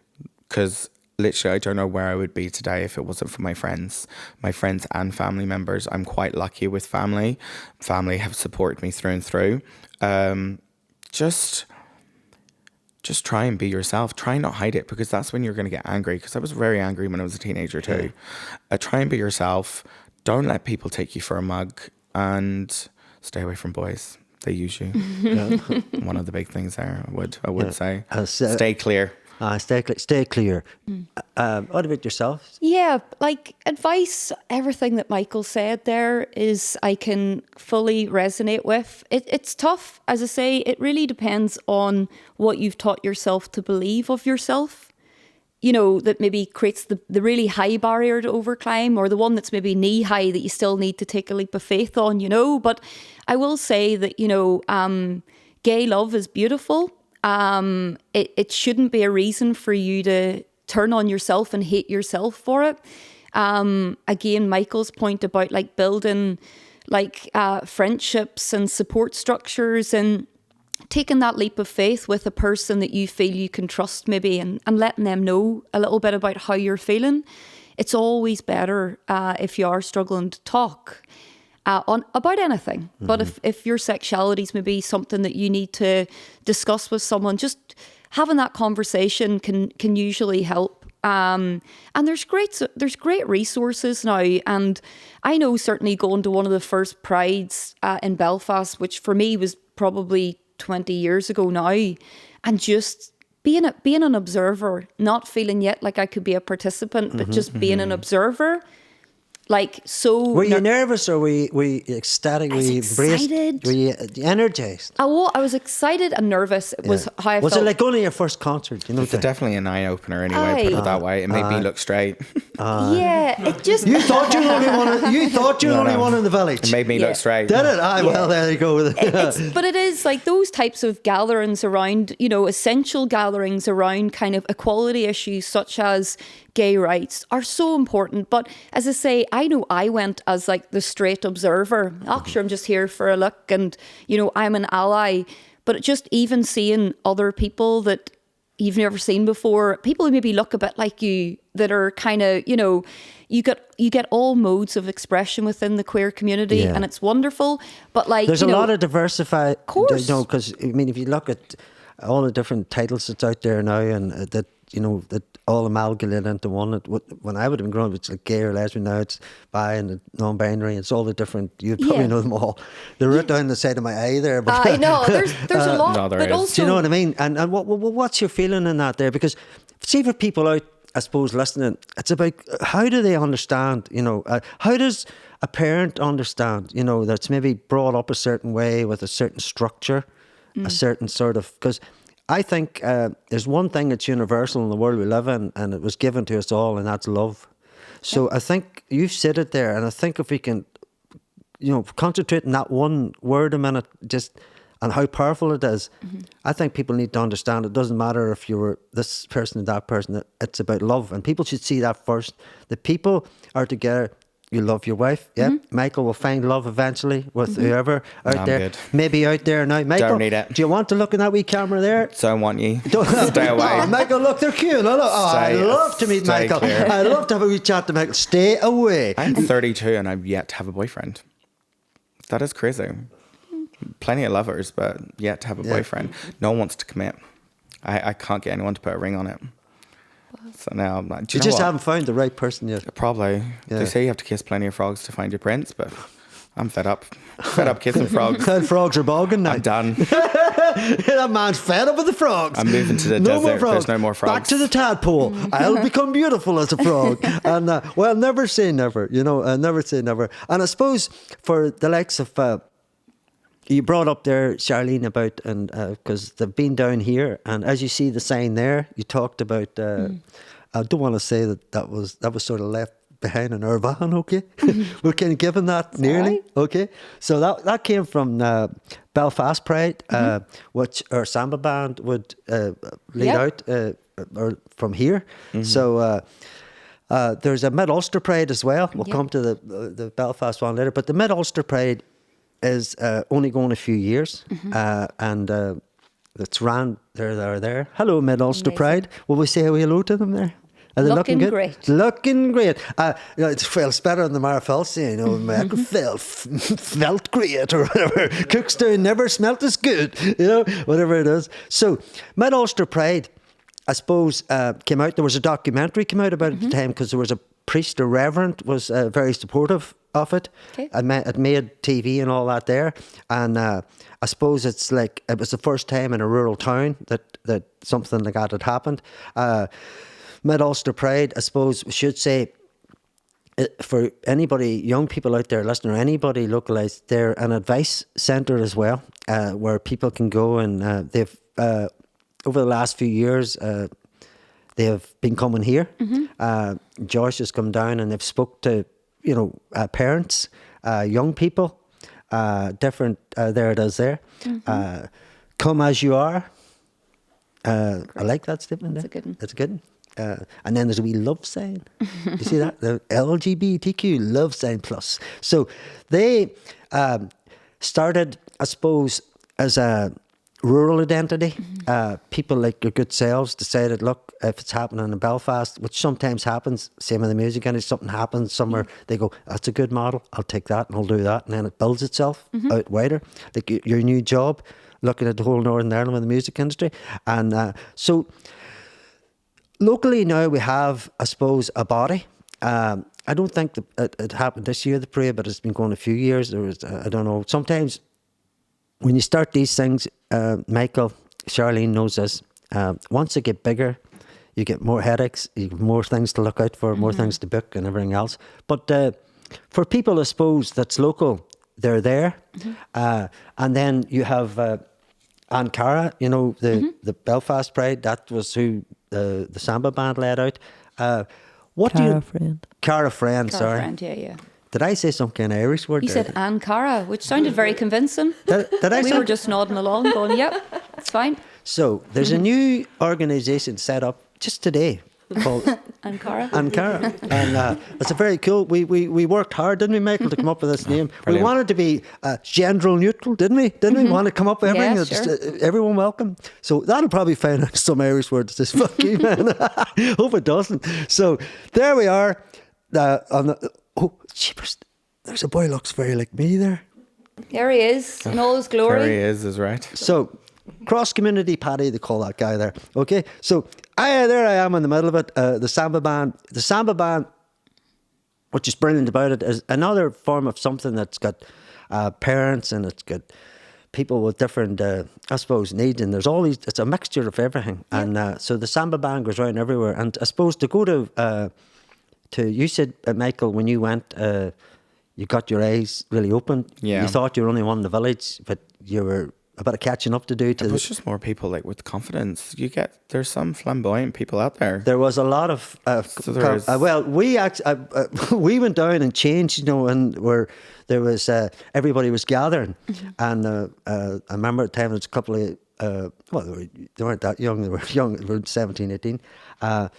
because literally I don't know where I would be today if it wasn't for my friends and family members. I'm quite lucky with family. Family have supported me through and through. Just try and be yourself. Try and not hide it, because that's when you're going to get angry. Because I was very angry when I was a teenager too. Try and be yourself. Don't let people take you for a mug, and stay away from boys. They use you. One of the big things there, I would say. Stay clear. Stay clear. What about yourself? Yeah, like advice, everything that Michael said there is I can fully resonate with. It's tough, as I say, it really depends on what you've taught yourself to believe of yourself. You know, that maybe creates the really high barrier to overclimb, or the one that's maybe knee high that you still need to take a leap of faith on, you know. But I will say that, you know, gay love is beautiful. It shouldn't be a reason for you to turn on yourself and hate yourself for it. Again, Michael's point about like building like friendships and support structures, and taking that leap of faith with a person that you feel you can trust maybe, and letting them know a little bit about how you're feeling. It's always better if you are struggling to talk about anything. Mm-hmm. But if your sexuality is maybe something that you need to discuss with someone, just having that conversation can usually help. And there's great resources now. And I know certainly going to one of the first prides in Belfast, which for me was probably 20 years ago now, and just being an observer, not feeling yet like I could be a participant, but just being an observer. Like, so... Were you nervous, or were you ecstatic? Were you excited. Were you energized? I was excited and nervous. It was how I felt. Was it like going to your first concert? You know, it's definitely an eye-opener anyway, put it that way. It made me look straight. Yeah, it just... You thought you were the only one in the village. It made me look straight. Did it? Well, there you go. But it is like those types of gatherings around, you know, essential gatherings around kind of equality issues such as gay rights are so important. But as I say, I know I went as like the straight observer. Oh, sure, I'm just here for a look, and, you know, I'm an ally. But just even seeing other people that you've never seen before, people who maybe look a bit like you, that are kind of, you know, you get all modes of expression within the queer community, and it's wonderful. But like, there's a lot of diversified, of course, you know, because I mean, if you look at all the different titles that's out there now, and that, you know, that all amalgamate into one. When I would have been growing up, it's like gay or lesbian. Now it's bi and non-binary. It's all the different. You probably know them all. They're right down the side of my eye there. But I know there's a lot. No, there but is. also, do you know what I mean? And what's your feeling in that there? Because see, for people out, I suppose, listening, it's about how do they understand? You know, how does a parent understand? You know, that's maybe brought up a certain way with a certain structure, a certain sort of, because I think there's one thing that's universal in the world we live in, and it was given to us all, and that's love. So I think you've said it there, and I think if we can, you know, concentrate on that one word a minute, just, and how powerful it is, I think people need to understand it doesn't matter if you're this person or that person, it's about love, and people should see that first. The people are together. You love your wife, yeah. Michael will find love eventually with whoever out there. Good. Maybe out there now. Michael, don't need it. Do you want to look in that wee camera there? Don't want you. Stay away. Oh, Michael, look, they're cute. I'd love to meet Michael. Clear. I'd love to have a wee chat to Michael. Stay away. I'm 32 and I've yet to have a boyfriend. That is crazy. Plenty of lovers, but yet to have a boyfriend. No one wants to commit. I can't get anyone to put a ring on it. So now I'm like, you just haven't found the right person yet. Probably. Yeah. They say you have to kiss plenty of frogs to find your prince, but I'm fed up. Fed up kissing frogs. Frogs are bogging now. I'm done. That man's fed up with the frogs. I'm moving to the desert. More frogs. There's no more frogs. Back to the tadpole. I'll become beautiful as a frog. And well, never say never. You know, never say never. And I suppose for the likes of you brought up there, Charlene, about, and because they've been down here, and as you see the sign there, you talked about. I don't want to say that was sort of left behind in our van. Okay, we're kind of given that nearly. Right. Okay, so that came from Belfast Pride, which our samba band would lead out, or from here. So. There's a Mid-Ulster Pride as well. We'll come to the Belfast one later, but the Mid-Ulster Pride is only going a few years, and They're there. Hello, Mid Ulster Pride. Will we say hello to them there? Are they looking good? Great. Looking great. It feels better than the Mara Felsi, felt great or whatever. Cookstown never smelt as good, whatever it is. So, Mid Ulster Pride, I suppose, came out. There was a documentary came out about it at the time because there was a priest, a reverend, was very supportive of it. Okay. It made TV and all that there. And I suppose it's like, it was the first time in a rural town that something like that had happened. Mid Ulster Pride, I suppose we should say, for anybody, young people out there listening, or anybody localised, they're an advice centre as well, where people can go and they've, over the last few years, they have been coming here. Josh has come down and they've spoke to, parents, young people, different, there it is there. Come as you are. I like that statement there. That's a good one. And then there's a wee love sign. You see that? The LGBTQ love sign plus. So they started, I suppose, as a rural identity. People like your good selves decided, look, if it's happening in Belfast, which sometimes happens, same in the music industry, something happens somewhere, they go, that's a good model, I'll take that and I'll do that. And then it builds itself out wider. Like your new job, looking at the whole Northern Ireland with the music industry. And so locally now we have, I suppose, a body. I don't think it happened this year, the parade, but it's been going a few years. There was, I don't know, sometimes when you start these things, Michael, Charlene knows this, once they get bigger, you get more headaches, you get more things to look out for, more things to book and everything else. But for people, I suppose, that's local, they're there. And then you have Cara, the Belfast Pride, that was who the samba band led out. Cara-Friend. Cara-Friend, sorry. Cara-Friend, yeah. Did I say some kind of Irish word? You said Ankara, which sounded very convincing. Did I We say? were just nodding along, going, yep, it's fine. So there's a new organisation set up just today called Ankara. Ankara. And it's a very cool, we worked hard, didn't we, Michael, to come up with this name. Brilliant. We wanted to be gender neutral, didn't we? Didn't we want to come up with everything? Yeah, Just, everyone welcome. So that'll probably find out some Irish words this fucking man. Hope it doesn't. So there we are. Oh, jeepers. There's a boy looks very like me there. There he is, in all his glory. There he is right. So, cross-community Paddy, they call that guy there. Okay, so there I am in the middle of it. The samba band. The samba band, which is brilliant about it, is another form of something that's got parents and it's got people with different, I suppose, needs. And there's all these, it's a mixture of everything. Yep. And so the samba band goes around everywhere. And I suppose to go to you said, Michael, when you went, you got your eyes really open. Yeah. You thought you were only one in the village, but you were a bit of catching up to do. It was just more people like with confidence. There's some flamboyant people out there. There was a lot of. We went down and changed, and where there was everybody was gathering, and I remember at the time there was a couple of they weren't that young. They were young, they were 17, 18. I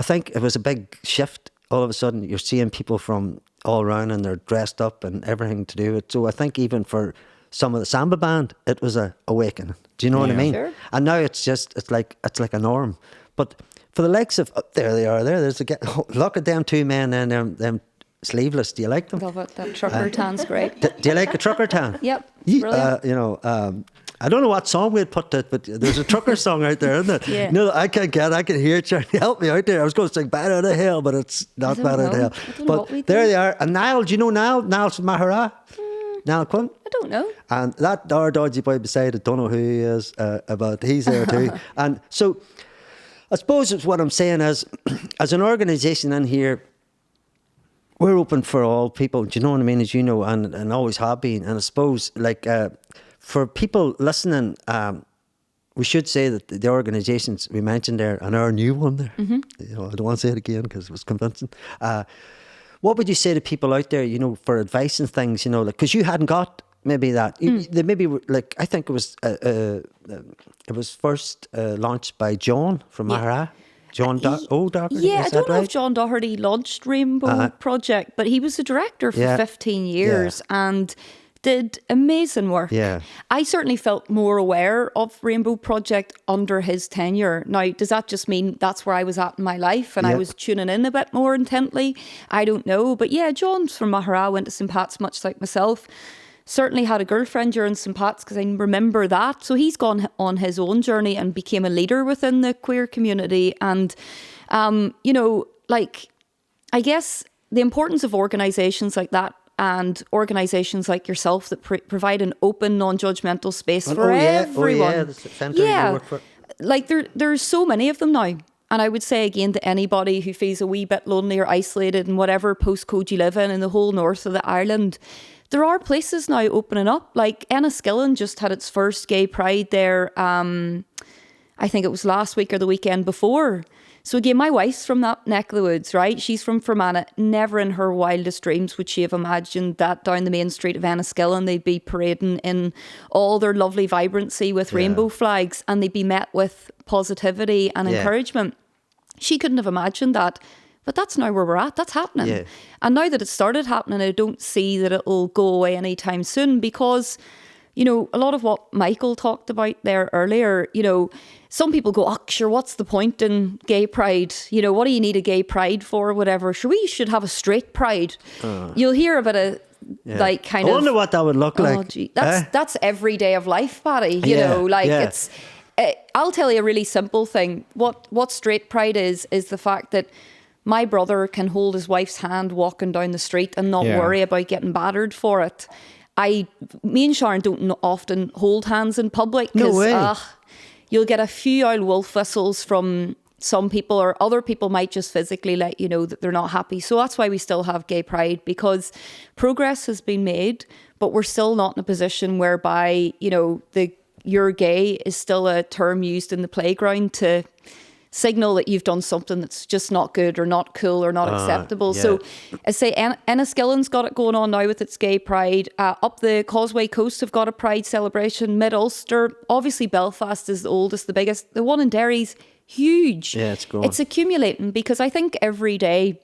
think it was a big shift. All of a sudden, you're seeing people from all around, and they're dressed up and everything to do it. So I think even for some of the samba band, it was a awakening. Do you know what I mean? Sure. And now it's like a norm. But for the likes of there they are there. Look at them two men and them sleeveless. Do you like them? Love it. That trucker tan's great. Do you like a trucker tan? Yep. Brilliant. I don't know what song we'd put that, but there's a trucker song out there, isn't it? Yeah. No, I can hear it. Charlie, help me out there. I was going to sing Bad Out of Hell, but it's not Bad Out of Hell. But there they are. And Niall, do you know Niall? Niall's from Mahara. Niall Quinn. I don't know. And that our dodgy boy beside it, don't know who he is, but he's there too. And so I suppose what I'm saying is, as an organisation in here, we're open for all people. Do you know what I mean? As you know, and always have been. And I suppose, for people listening, we should say that the organisations we mentioned there, and our new one there, I don't want to say it again because it was convincing. What would you say to people out there, for advice and things, because you hadn't got maybe that. They maybe I think it was first launched by John from Mahara. John Doherty. Yeah, I don't know right? if John Doherty launched Rainbow Project, but he was the director for 15 years and did amazing work. Yeah. I certainly felt more aware of Rainbow Project under his tenure. Now, does that just mean that's where I was at in my life and I was tuning in a bit more intently? I don't know. But yeah, John's from Mahara, went to St. Pat's much like myself. Certainly had a girlfriend during St. Pat's because I remember that. So he's gone on his own journey and became a leader within the queer community. And, you know, like, I guess the importance of organisations like that and organisations like yourself that provide an open, non-judgmental space for everyone. Like there's so many of them now. And I would say again to anybody who feels a wee bit lonely or isolated in whatever postcode you live in the whole north of the Ireland, there are places now opening up. Like Enniskillen just had its first gay pride there. I think it was last week or the weekend before. So again, my wife's from that neck of the woods, right? She's from Fermanagh. Never in her wildest dreams would she have imagined that down the main street of Enniskillen they'd be parading in all their lovely vibrancy with rainbow flags and they'd be met with positivity and encouragement. She couldn't have imagined that. But that's now where we're at. That's happening. Yeah. And now that it started happening, I don't see that it'll go away anytime soon because, you know, a lot of what Michael talked about there earlier, you know, some people go, oh, sure, what's the point in gay pride? You know, what do you need a gay pride for? Whatever. Sure, we should have a straight pride. You'll hear a bit of like kind of... I wonder what that would look like. Gee, that's every day of life, Paddy. You know, like it's... I'll tell you a really simple thing. What straight pride is the fact that my brother can hold his wife's hand walking down the street and not worry about getting battered for it. Me and Sharon don't often hold hands in public because you'll get a few old wolf whistles from some people, or other people might just physically let you know that they're not happy. So that's why we still have gay pride, because progress has been made, but we're still not in a position whereby, you know, you're gay is still a term used in the playground to signal that you've done something that's just not good or not cool or not acceptable. So I say Enniskillen's got it going on now with its gay pride. Up the Causeway Coast have got a pride celebration. Mid-Ulster, obviously Belfast is the oldest, the biggest. The one in Derry's huge. Yeah, it's growing. It's accumulating because I think every day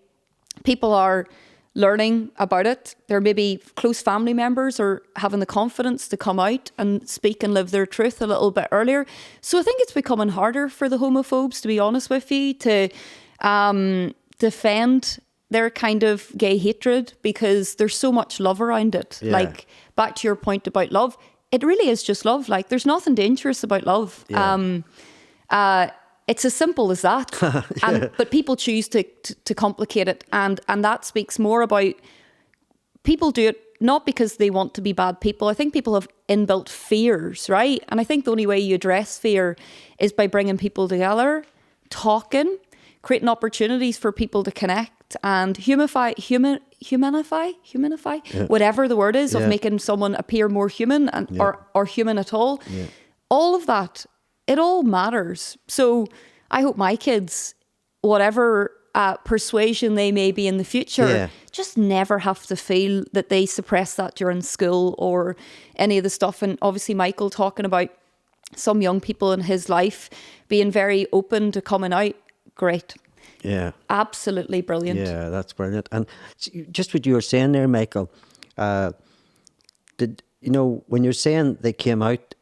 people are learning about it. There may be close family members or having the confidence to come out and speak and live their truth a little bit earlier. So I think it's becoming harder for the homophobes, to be honest with you, to defend their kind of gay hatred because there's so much love around it. Yeah. Like, back to your point about love, it really is just love. Like, there's nothing dangerous about love. Yeah. It's as simple as that. But people choose to complicate it. And that speaks more about people do it not because they want to be bad people. I think people have inbuilt fears, right? And I think the only way you address fear is by bringing people together, talking, creating opportunities for people to connect and humanify, whatever the word is, of making someone appear more human or human at all. Yeah. All of that. It all matters. So I hope my kids, whatever persuasion they may be in the future, just never have to feel that they suppress that during school or any of the stuff. And obviously Michael talking about some young people in his life being very open to coming out. Great. Yeah. Absolutely brilliant. Yeah, that's brilliant. And just what you were saying there, Michael, when you're saying they came out,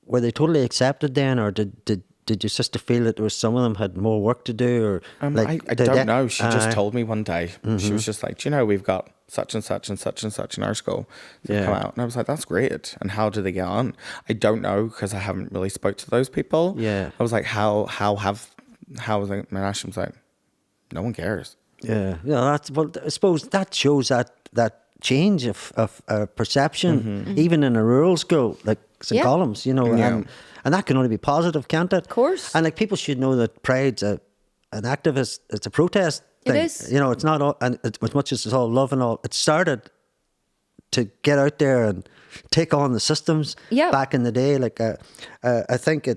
were they totally accepted then, or did your sister feel that there was some of them had more work to do? Or I don't know. She just told me one day. She was just like, do you know, we've got such and such and such and such in our school come out. And I was like, that's great. And how do they get on? I don't know, because I haven't really spoke to those people. Yeah. I was like, how was it? My Ash was like, no one cares. Yeah. Yeah. I suppose that shows that change of perception, even in a rural school like St. Columns, and that can only be positive, can't it? Of course. And like, people should know that Pride's an activist, it's a protest thing. It is. It's not, and as much as it's all love and all, it started to get out there and take on the systems back in the day. Like, I think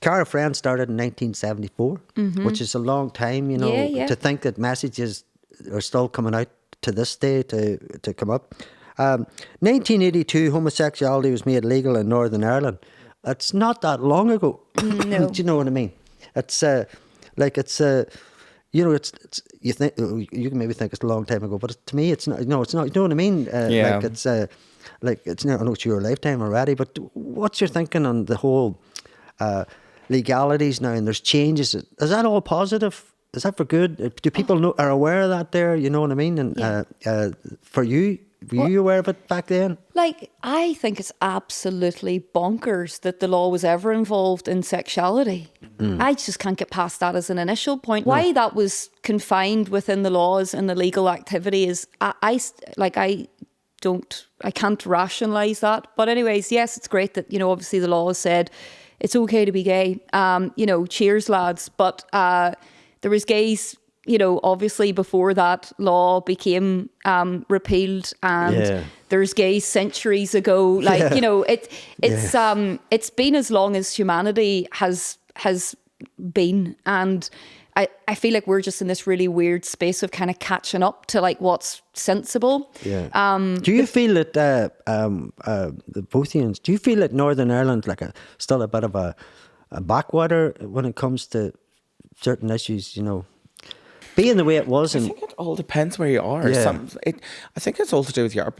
Cara-Friend started in 1974, which is a long time, to think that messages are still coming out to this day to come up. 1982, homosexuality was made legal in Northern Ireland. It's not that long ago. No. Do you know what I mean? It's it's you think you can maybe think it's a long time ago, but to me it's not. No, it's not. You know what I mean? Yeah. Like it's not. I know it's your lifetime already, but what's your thinking on the whole legalities now? And there's changes. Is that all positive? Is that for good? Do people are aware of that there? You know what I mean? And for you, were you aware of it back then? Like, I think it's absolutely bonkers that the law was ever involved in sexuality. I just can't get past that as an initial point. Why that was confined within the laws and the legal activity is, I can't rationalise that. But anyways, yes, it's great that, obviously the law has said it's okay to be gay. Cheers, lads. But there was gays, obviously before that law became repealed, and there's gays centuries ago. Like, it's been as long as humanity has been, and I feel like we're just in this really weird space of kind of catching up to like what's sensible. Do you feel that the Bothians, do you feel that Northern Ireland still a bit of a backwater when it comes to certain issues, being the way it was? I think it all depends where you are. I think it's all to do with your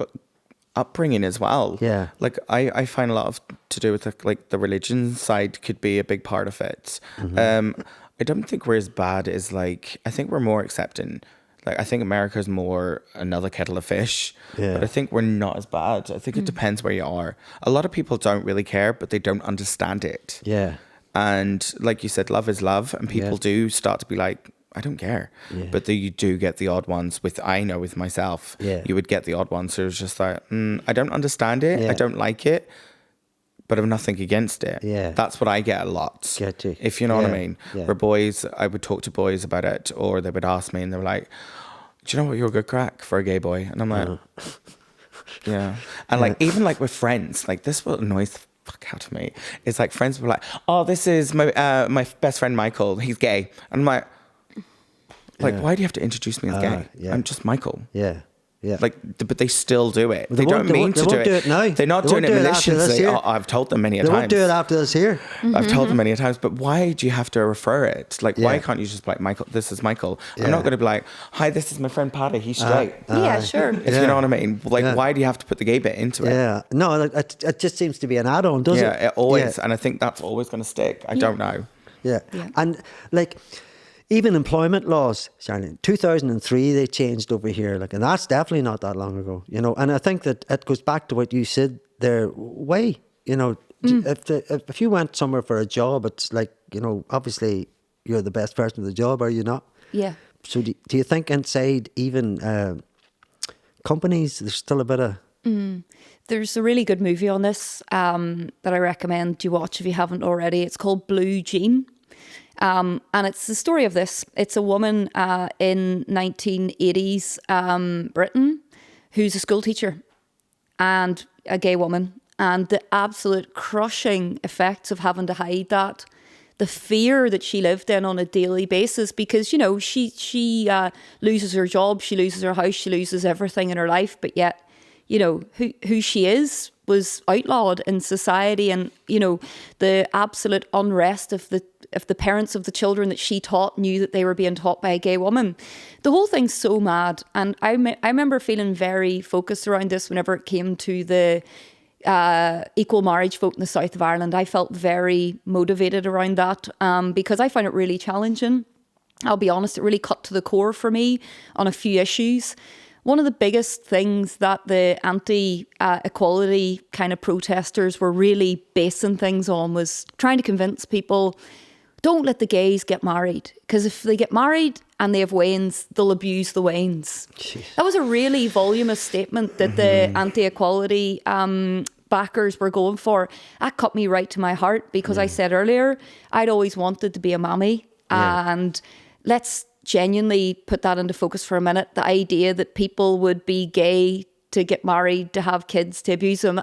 upbringing as well. Yeah. Like I find a lot to do with the religion side could be a big part of it. I don't think we're as bad as I think we're more accepting. Like, I think America's more another kettle of fish, but I think we're not as bad. I think it depends where you are. A lot of people don't really care, but they don't understand it. Yeah. And like you said, love is love, and people do start to be like, I don't care. Yeah. But you do get the odd ones with myself. Yeah. You would get the odd ones who's just like, I don't understand it. Yeah. I don't like it, but I've nothing against it. Yeah. That's what I get a lot. Get you. If you know what I mean. Yeah. Where boys, I would talk to boys about it, or they would ask me and they were like, do you know what, you're a good crack for a gay boy? And I'm like, yeah. And even with friends, this what annoys the fuck out of me. It's like friends were like, oh, this is my best friend Michael, he's gay. And I'm like, why do you have to introduce me as gay? Yeah. I'm just Michael. Yeah. Yeah. But they still do it. They don't mean to do it now. They're not doing it maliciously. I've told them many a times. They won't do it after this here. I've told them many a times. But why do you have to refer it? Why can't you just be like, Michael, this is Michael? I'm not going to be like, hi, this is my friend Paddy, he's straight. Yeah, sure. If you know what I mean. Why do you have to put the gay bit into it? Yeah. No, it just seems to be an add-on, doesn't it? Yeah, it always. And I think that's always going to stick. I don't know. Yeah. And even employment laws, Charlene, 2003 they changed over here, and that's definitely not that long ago, And I think that it goes back to what you said there. Why, if you went somewhere for a job, it's obviously you're the best person for the job, are you not? Yeah. So do you think inside even companies, there's still a bit of... There's a really good movie on this that I recommend you watch if you haven't already. It's called Blue Jean. And it's the story of this. It's a woman in 1980s Britain who's a school teacher and a gay woman, and the absolute crushing effects of having to hide that, the fear that she lived in on a daily basis, because she loses her job, she loses her house, she loses everything in her life, but yet who she is was outlawed in society, and the absolute unrest of the parents of the children that she taught knew that they were being taught by a gay woman. The whole thing's so mad, and I remember feeling very focused around this whenever it came to the equal marriage vote in the south of Ireland. I felt very motivated around that because I found it really challenging. I'll be honest, it really cut to the core for me on a few issues. One of the biggest things that the anti-equality kind of protesters were really basing things on was trying to convince people, don't let the gays get married, because if they get married and they have wains, they'll abuse the wains. Jeez. That was a really voluminous statement that the anti-equality backers were going for. That cut me right to my heart, because I said earlier, I'd always wanted to be a mammy, and let's genuinely put that into focus for a minute. The idea that people would be gay to get married, to have kids, to abuse them.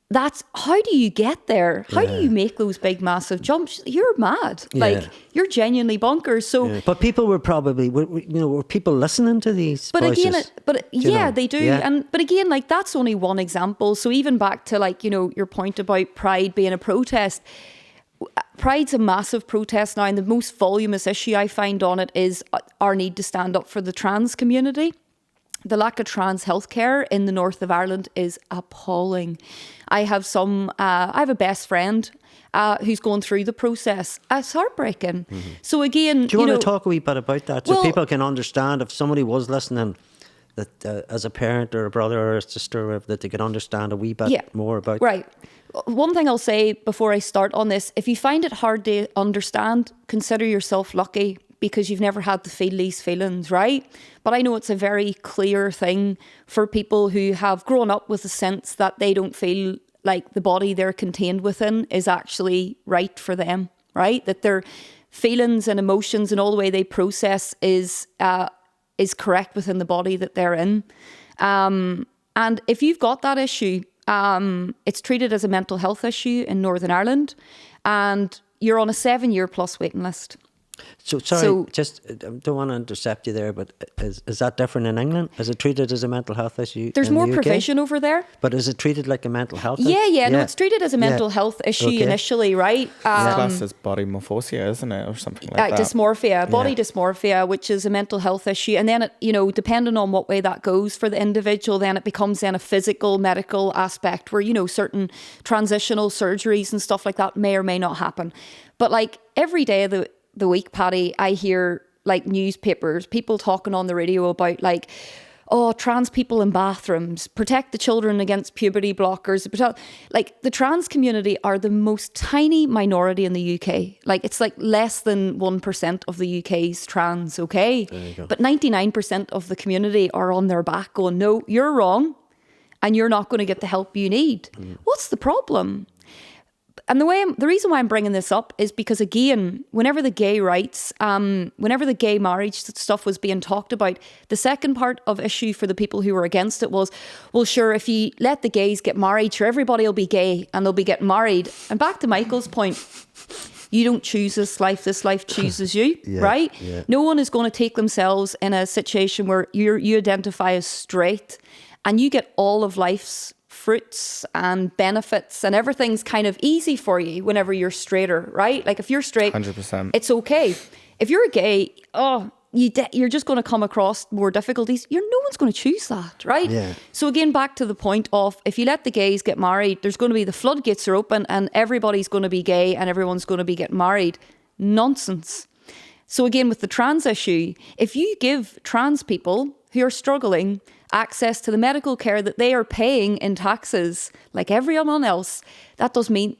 That's, how do you get there? How do you make those big, massive jumps? You're mad. You're genuinely bonkers. So, but people were probably, were people listening to these voices? Again, they do. Yeah. But again, that's only one example. So even back to your point about Pride being a protest, Pride's a massive protest now, and the most voluminous issue I find on it is our need to stand up for the trans community. The lack of trans healthcare in the north of Ireland is appalling. I have a best friend who's going through the process. It's heartbreaking. Mm-hmm. So again, do you want to talk a wee bit about that so people can understand, if somebody was listening, that as a parent or a brother or a sister, that they can understand a wee bit more about. Right. One thing I'll say before I start on this, if you find it hard to understand, consider yourself lucky because you've never had to feel these feelings, right? But I know it's a very clear thing for people who have grown up with a sense that they don't feel like the body they're contained within is actually right for them, right? That their feelings and emotions and all the way they process is correct within the body that they're in. And if you've got that issue, it's treated as a mental health issue in Northern Ireland, and you're on a 7-year plus waiting list. So just don't want to intercept you there, but is that different in England? Is it treated as a mental health issue? There's more provision over there. But is it treated like a mental health issue? No, it's treated as a mental health issue initially, right? It's classed as body morphosia, isn't it? Or something like that. Dysmorphia, body dysmorphia, which is a mental health issue. And then, depending on what way that goes for the individual, then it becomes a physical, medical aspect where, certain transitional surgeries and stuff like that may or may not happen. But like every day of the week, Paddy, I hear like newspapers, people talking on the radio about like, trans people in bathrooms, protect the children against puberty blockers. Like the trans community are the most tiny minority in the UK. Like it's like less than 1% of the UK's trans, okay? But 99% of the community are on their back going, no, you're wrong and you're not going to get the help you need. What's the problem? And the reason why I'm bringing this up is because, again, whenever the gay rights, whenever the gay marriage stuff was being talked about, the second part of issue for the people who were against it was, well, sure, if you let the gays get married, sure, everybody will be gay and they'll be getting married. And back to Michael's point, you don't choose this life chooses you, right? Yeah. No one is going to take themselves in a situation where you identify as straight and you get all of life's fruits and benefits and everything's kind of easy for you whenever you're straighter, right? Like if you're straight, 100%. It's okay. If you're gay, you're just going to come across more difficulties. No one's going to choose that, right? Yeah. So again, back to the point of if you let the gays get married, there's going to be the floodgates are open and everybody's going to be gay and everyone's going to be getting married. Nonsense. So again, with the trans issue, if you give trans people who are struggling access to the medical care that they are paying in taxes, like everyone else, that doesn't mean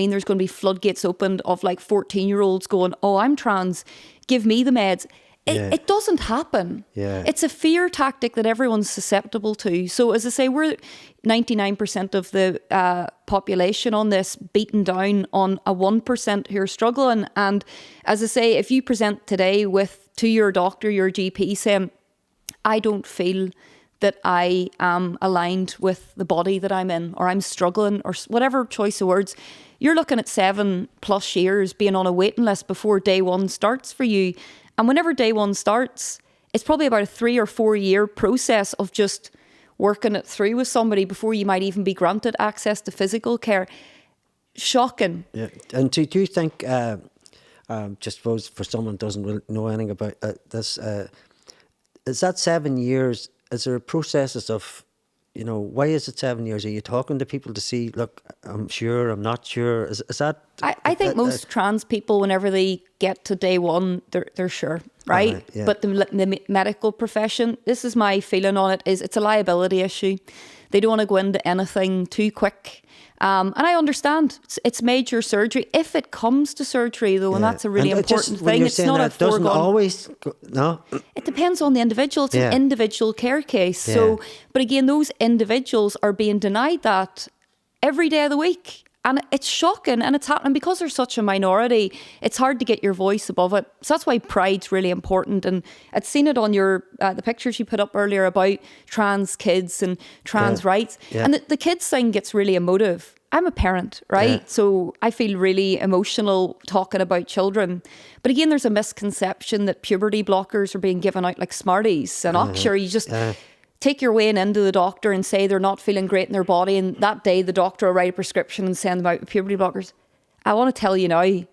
there's going to be floodgates opened of like 14-year-olds going, I'm trans, give me the meds. It doesn't happen. Yeah. It's a fear tactic that everyone's susceptible to. So as I say, we're 99% of the population on this, beaten down on a 1% who are struggling. And as I say, if you present today to your doctor, your GP saying, I don't feel that I am aligned with the body that I'm in, or I'm struggling, or whatever choice of words, you're looking at 7+ years being on a waiting list before day one starts for you. And whenever day one starts, it's probably about a 3 or 4 year process of just working it through with somebody before you might even be granted access to physical care. Shocking. Yeah. And do you think, just suppose for someone who doesn't know anything about this, is that 7 years? Is there processes of, why is it 7 years? Are you talking to people to see, look, I'm sure, I'm not sure? Is that... I think most trans people, whenever they get to day one, they're sure, right? Yeah. But the medical profession, this is my feeling on it, is it's a liability issue. They don't want to go into anything too quick. And I understand it's major surgery. If it comes to surgery, though, and that's a really important thing, it's not a foregone. Doesn't always, no? It depends on the individual. It's an individual care case. Yeah. So, but again, those individuals are being denied that every day of the week. And it's shocking, and it's happening because they're such a minority. It's hard to get your voice above it. So that's why Pride's really important. And I'd seen it on your the pictures you put up earlier about trans kids and trans rights. Yeah. And the kids thing gets really emotive. I'm a parent, right? Yeah. So I feel really emotional talking about children. But again, there's a misconception that puberty blockers are being given out like Smarties. And sure, you just... take your way into the doctor and say they're not feeling great in their body, and that day the doctor will write a prescription and send them out with puberty blockers. I want to tell you now,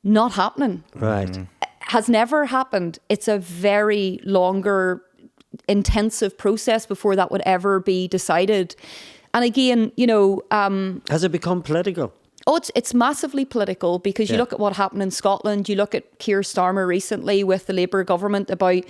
not happening. Right. Has never happened. It's a very longer, intensive process before that would ever be decided. And again, has it become political? Oh, it's massively political, because you look at what happened in Scotland, you look at Keir Starmer recently with the Labour government about,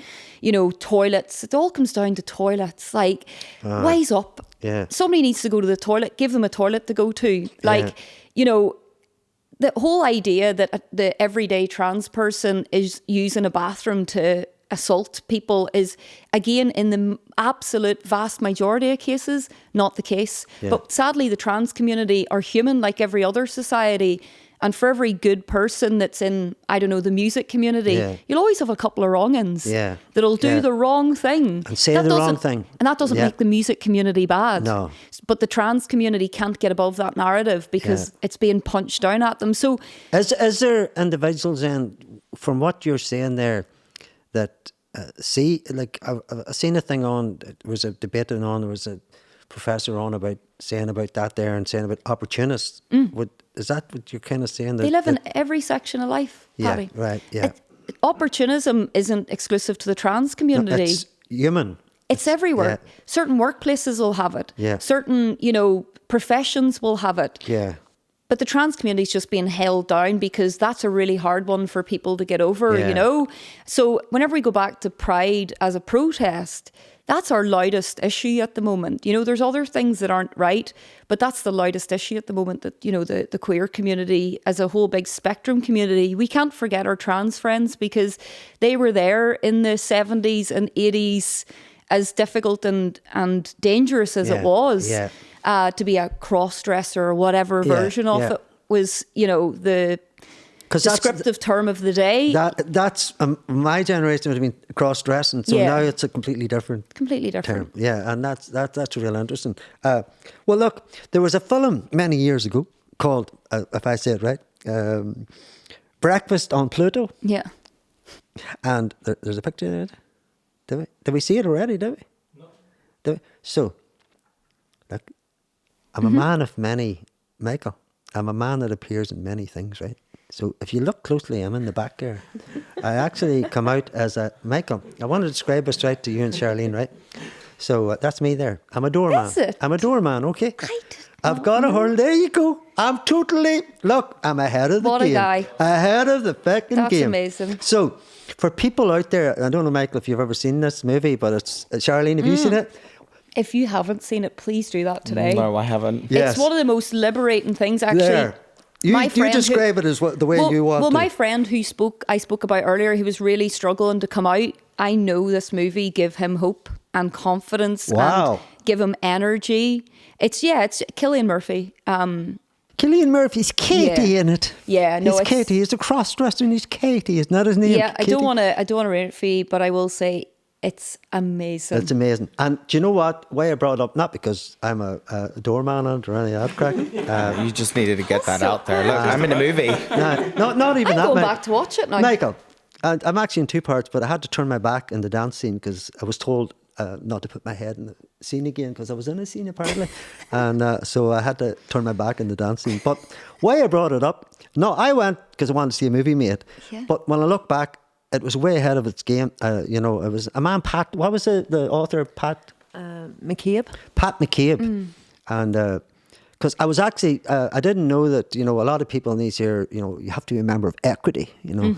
toilets. It all comes down to toilets. Like, wise up. Yeah. Somebody needs to go to the toilet, give them a toilet to go to. Like, the whole idea that the everyday trans person is using a bathroom to assault people is, again, in the absolute vast majority of cases, not the case. Yeah. But sadly, the trans community are human like every other society. And for every good person that's in, I don't know, the music community, you'll always have a couple of wrong-uns that'll do the wrong thing. And say the wrong thing. And that doesn't make the music community bad. No. But the trans community can't get above that narrative because it's being punched down at them. So, is there individuals then, from what you're saying there, that see, like I've seen a thing on, there was a debate on, there was a professor on about saying about that there and saying about opportunists. Is that what you're kind of saying? They live in every section of life, Paddy. Yeah, right, yeah. Opportunism isn't exclusive to the trans community. No, it's human. It's everywhere. Yeah. Certain workplaces will have it. Yeah. Certain, professions will have it. Yeah. But the trans community is just being held down because that's a really hard one for people to get over, So whenever we go back to Pride as a protest, that's our loudest issue at the moment. There's other things that aren't right, but that's the loudest issue at the moment, that, the queer community as a whole big spectrum community. We can't forget our trans friends, because they were there in the 70s and 80s, as difficult and dangerous as it was. Yeah. To be a cross-dresser or whatever version of it was, the descriptive term of the day. That's my generation would have been cross-dressing, so now it's a completely different term. Yeah, and that's real interesting. Well, look, there was a film many years ago called, if I say it right, Breakfast on Pluto. Yeah. And there's a picture in it. Did we see it already, did we? No. Did we? So, look, I'm a man of many, Michael. I'm a man that appears in many things, right? So if you look closely, I'm in the back there. I actually come out as a Michael. I want to describe us right to you and Charlene, right? So that's me there. I'm a doorman. Is it? I'm a doorman, okay? I've got a hurl. There you go. I'm ahead of the game. What a guy. Ahead of the fucking game. That's amazing. So for people out there, I don't know, Michael, if you've ever seen this movie, but it's Charlene, have you seen it? If you haven't seen it, please do that today. No, I haven't. Yes. It's one of the most liberating things, actually. There. You describe it as the way you want to. Well, my friend I spoke about earlier, he was really struggling to come out. I know this movie give him hope and confidence. Wow. And give him energy. It's Cillian Murphy. Cillian Murphy's Katie in it. Yeah, no, he's Katie. He's a cross-dresser and he's Katie. Isn't that his name? Yeah, Katie? I don't want to rate it for you, but I will say it's amazing. It's amazing. And do you know what? Why I brought it up, not because I'm a doorman or any of that crack. You just needed to get that out there. Look, I'm in a movie. Not even that. I'm going back to watch it now. Michael, and I'm actually in two parts, but I had to turn my back in the dance scene because I was told not to put my head in the scene again because I was in a scene apparently. And so I had to turn my back in the dance scene. But why I brought it up, no, I went because I wanted to see a movie, mate. Yeah. But when I look back, it was way ahead of its game. It was a man, Pat. What was the author? Pat McCabe. Pat McCabe, and because I was actually I didn't know that a lot of people in these here you have to be a member of Equity.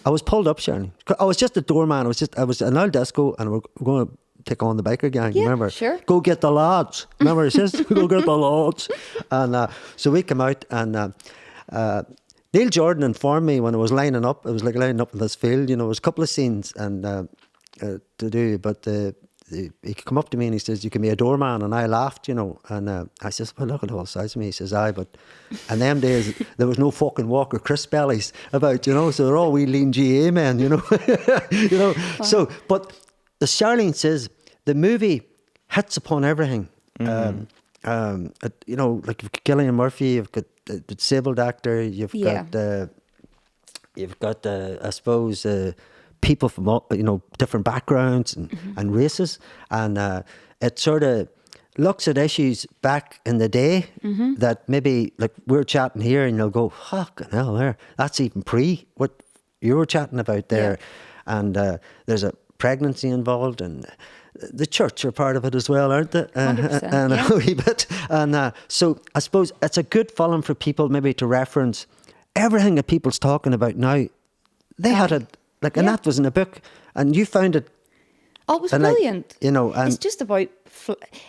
I was pulled up, Sharon. I was just a doorman. I was an old disco, and we're going to take on the biker gang. Yeah, remember? Sure. Go get the lads. Remember, it says go get the lads. And so we come out and. Neil Jordan informed me when I was lining up. It was like lining up in this field. There was a couple of scenes and to do, but he come up to me and he says, "You can be a doorman," and I laughed, and I says, "Well, look at all sides of me." He says, "Aye, but in them days there was no fucking Walker crisp bellies about, so they're all wee lean GA men, Wow. So, but as Charlene says, the movie hits upon everything. Mm-hmm. Like Cillian Murphy, you've got the disabled actor, you've got I suppose people from different backgrounds and races, and it sort of looks at issues back in the day that maybe like we're chatting here and you'll go, fucking hell, there, that's even pre what you were chatting about there. Yeah. And there's a pregnancy involved, and the church are part of it as well, aren't they? 100%, and a wee bit. And so I suppose it's a good film for people maybe to reference everything that people's talking about now. They had it, like, and that was in a book, and you found it. Oh, it was brilliant. Like, you know, and it's just about,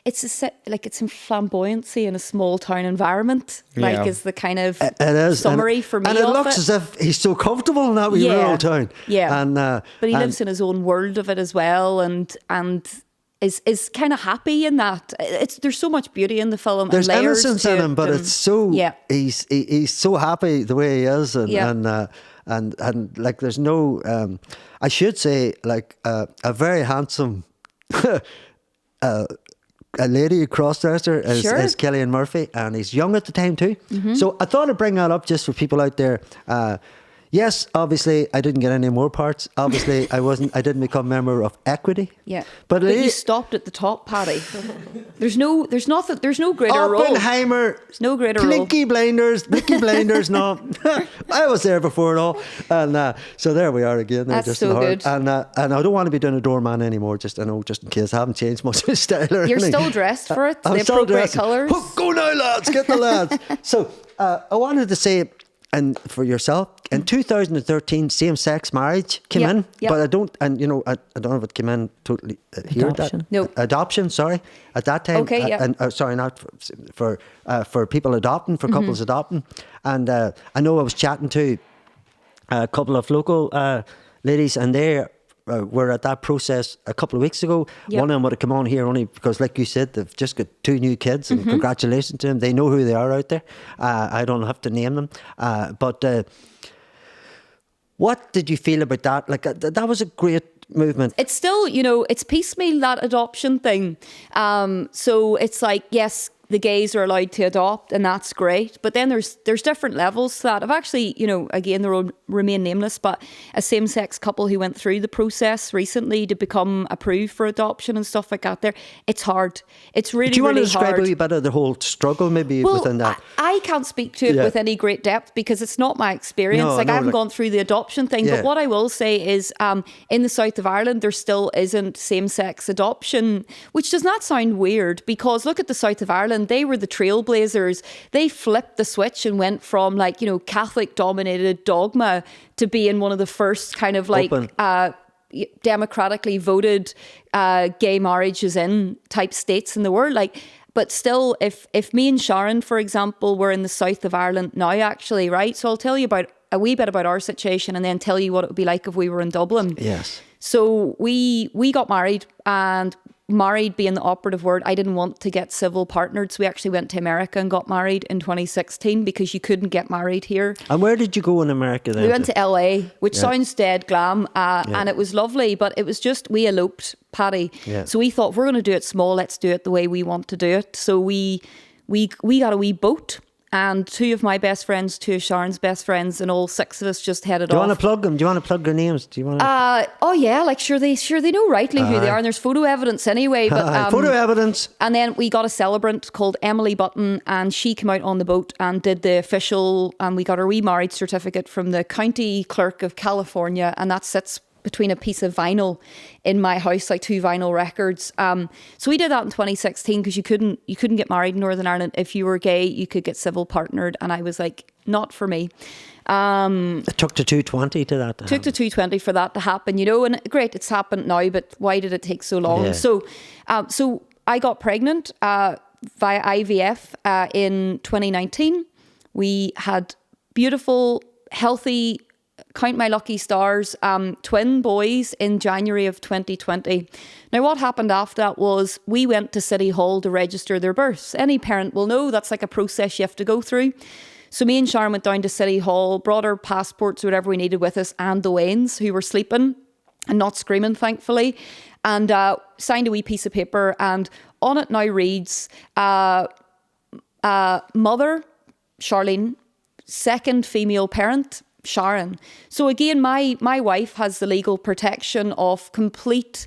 it's in flamboyancy in a small town environment. Yeah. Like, is the kind of it is. summary for me. And it looks as if he's so comfortable in that wee rural town. Yeah. And, but he lives in his own world of it as well, and is kind of happy in that. There's so much beauty in the film. There's and layers innocence in him, but it's so he's so happy the way he is, and like there's no I should say like a very handsome a lady crossdresser is Cillian Murphy, and he's young at the time too. So I thought I'd bring that up just for people out there. Yes, obviously I didn't get any more parts. Obviously I didn't become a member of Equity. Yeah. But you stopped at the top, Paddy. There's no greater role. Oppenheimer. There's no greater Peaky Blinders. No. I was there before it all. And so there we are again. That's just so good. And I don't want to be doing a doorman anymore, just in case I haven't changed much of style or You're anything. still dressed for it. I'm the appropriate colours. Go now, lads. Get the lads. So I wanted to say, and for yourself, in 2013, same-sex marriage came in, but I don't know if it came in totally here. Adoption, sorry, at that time. Okay, yeah. And sorry, not for people adopting, for couples adopting. And I know I was chatting to a couple of local ladies, and they were at that process a couple of weeks ago. One of them would have come on here only because, like you said, they've just got 2 new kids, and congratulations to them. They know who they are out there. I don't have to name them. But what did you feel about that? Like, that was a great movement. It's still, it's piecemeal, that adoption thing. So it's like, yes, the gays are allowed to adopt, and that's great. But then there's different levels to that. I've actually, again, they will remain nameless, but a same-sex couple who went through the process recently to become approved for adoption and stuff like that there, it's hard. It's really, do you want to describe hard. a wee bit of the whole struggle maybe within that? I can't speak to it with any great depth because it's not my experience. I haven't gone through the adoption thing. But what I will say is in the south of Ireland, there still isn't same-sex adoption, which does not sound weird because look at the south of Ireland. They were the trailblazers. They flipped the switch and went from Catholic dominated dogma to being one of the first kind of democratically voted gay marriages in type states in the world. But still, if me and Sharon, for example, were in the south of Ireland now, actually, right? So I'll tell you about a wee bit about our situation and then tell you what it would be like if we were in Dublin. Yes. So we got married, and married being the operative word, I didn't want to get civil partnered. So we actually went to America and got married in 2016 because you couldn't get married here. And where did you go in America then? We went to LA, which sounds dead glam, and it was lovely, but it was just, we eloped, Paddy. Yeah. So we thought, if we're going to do it small, let's do it the way we want to do it. So we got a wee boat. And 2 of my best friends, 2 of Sharon's best friends, and all 6 of us just headed off. Do you want to plug them? Do you want to plug their names? Do you want to? Oh yeah, sure they know rightly who they are, and there's photo evidence anyway. But photo evidence. And then we got a celebrant called Emily Button, and she came out on the boat and did the official, and we got her remarriage certificate from the county clerk of California, and that sits between a piece of vinyl in my house, like 2 vinyl records. So we did that in 2016 because you couldn't get married in Northern Ireland. If you were gay, you could get civil partnered, and I was like, not for me. It took to 220 to that. Took to 220 for that to happen, and great, it's happened now, but why did it take so long? Yeah. So I got pregnant via IVF in 2019. We had beautiful, healthy, count my lucky stars, twin boys in January of 2020. Now, what happened after that was we went to City Hall to register their births. Any parent will know that's like a process you have to go through. So me and Sharon went down to City Hall, brought our passports, whatever we needed with us, and the Waynes, who were sleeping and not screaming, thankfully, and signed a wee piece of paper. And on it now reads, mother, Charlene, second female parent, Sharon. So again, my wife has the legal protection of complete,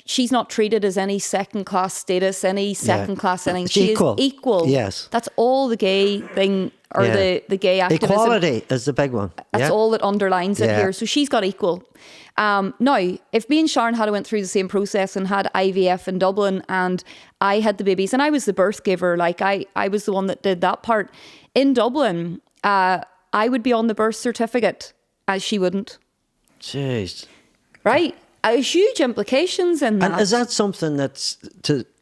she's not treated as any second class status, any second class anything. She equal. is equal. Yes. That's all the gay thing, or the gay activism. Equality is the big one. That's all that underlines it here. So she's got equal. Now, if me and Sharon had went through the same process and had IVF in Dublin, and I had the babies, and I was the birth giver, like I was the one that did that part in Dublin, I would be on the birth certificate, as she wouldn't. Jeez. Right? Huge implications in that. And is that something that's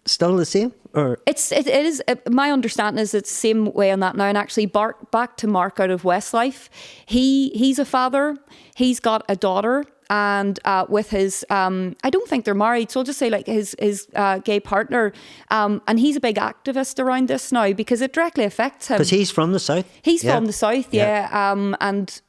still the same? Or it is. My understanding is it's the same way on that now. And actually, back to Mark out of Westlife, he's a father. He's got a daughter. And with his, I don't think they're married, so I'll just say like his gay partner. And he's a big activist around this now because it directly affects him. Because he's from the south. He's from the south, and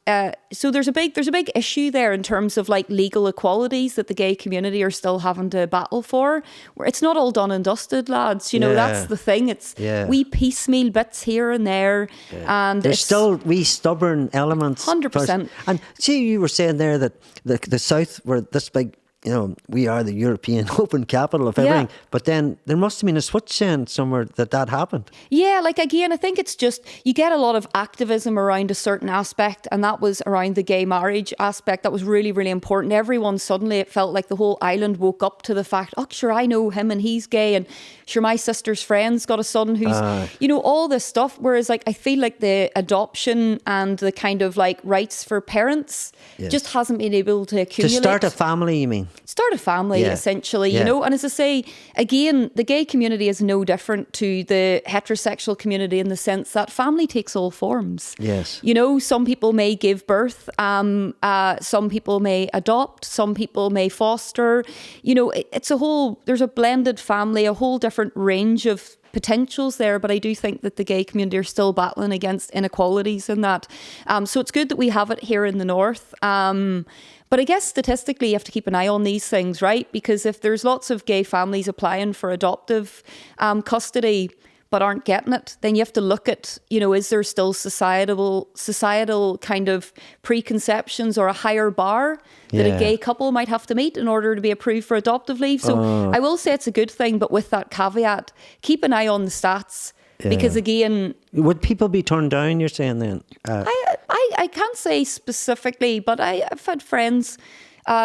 so there's a big issue there in terms of like legal equalities that the gay community are still having to battle for. Where it's not all done and dusted, lads. You know, that's the thing. It's we piecemeal bits here and there, and there's still wee stubborn elements. 100%. And see, you were saying there that the south were this big. You know, we are the European open capital of everything. But then there must have been a switch then somewhere that happened. Yeah, like again, I think it's just, you get a lot of activism around a certain aspect, and that was around the gay marriage aspect. That was really, really important. Everyone suddenly, it felt like the whole island woke up to the fact, oh, sure, I know him and he's gay, and sure, my sister's friend's got a son who's, you know, all this stuff. Whereas like, I feel like the adoption and the kind of like rights for parents just hasn't been able to accumulate. To start a family, you mean? Start a family, essentially, you know. And as I say, again, the gay community is no different to the heterosexual community in the sense that family takes all forms. Yes. You know, some people may give birth, some people may adopt, some people may foster. You know, there's a blended family, a whole different range of potentials there, but I do think that the gay community are still battling against inequalities in that. So it's good that we have it here in the north. But I guess statistically, you have to keep an eye on these things, right? Because if there's lots of gay families applying for adoptive custody but aren't getting it, then you have to look at, you know, is there still societal kind of preconceptions or a higher bar that a gay couple might have to meet in order to be approved for adoptive leave? So I will say it's a good thing, but with that caveat, keep an eye on the stats. Because again, would people be turned down, you're saying then? I can't say specifically, but I've had friends,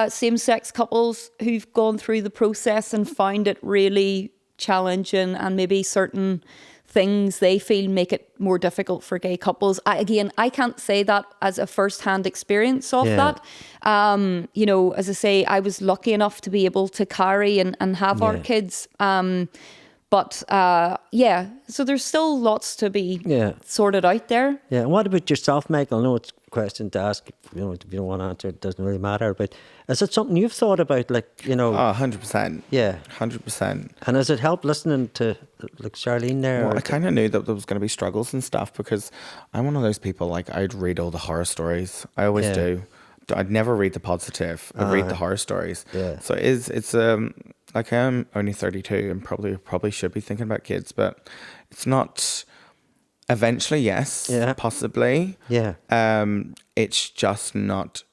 same-sex couples who've gone through the process and found it really challenging, and maybe certain things they feel make it more difficult for gay couples. I can't say that as a first-hand experience of that. You know, as I say, I was lucky enough to be able to carry and have our kids. But so there's still lots to be sorted out there. Yeah, and what about yourself, Michael? I know it's a question to ask. If you don't want to answer, it doesn't really matter. But is it something you've thought about, like, you know? 100%. Yeah. 100%. And has it helped listening to, like, Charlene there? Well, I kind of knew that there was going to be struggles and stuff, because I'm one of those people, like, I'd read all the horror stories. I always do. I'd never read the positive. I'd read the horror stories. Yeah. So it's like, I'm only 32 and probably should be thinking about kids, but it's not. Eventually, yes, possibly. Yeah. It's just not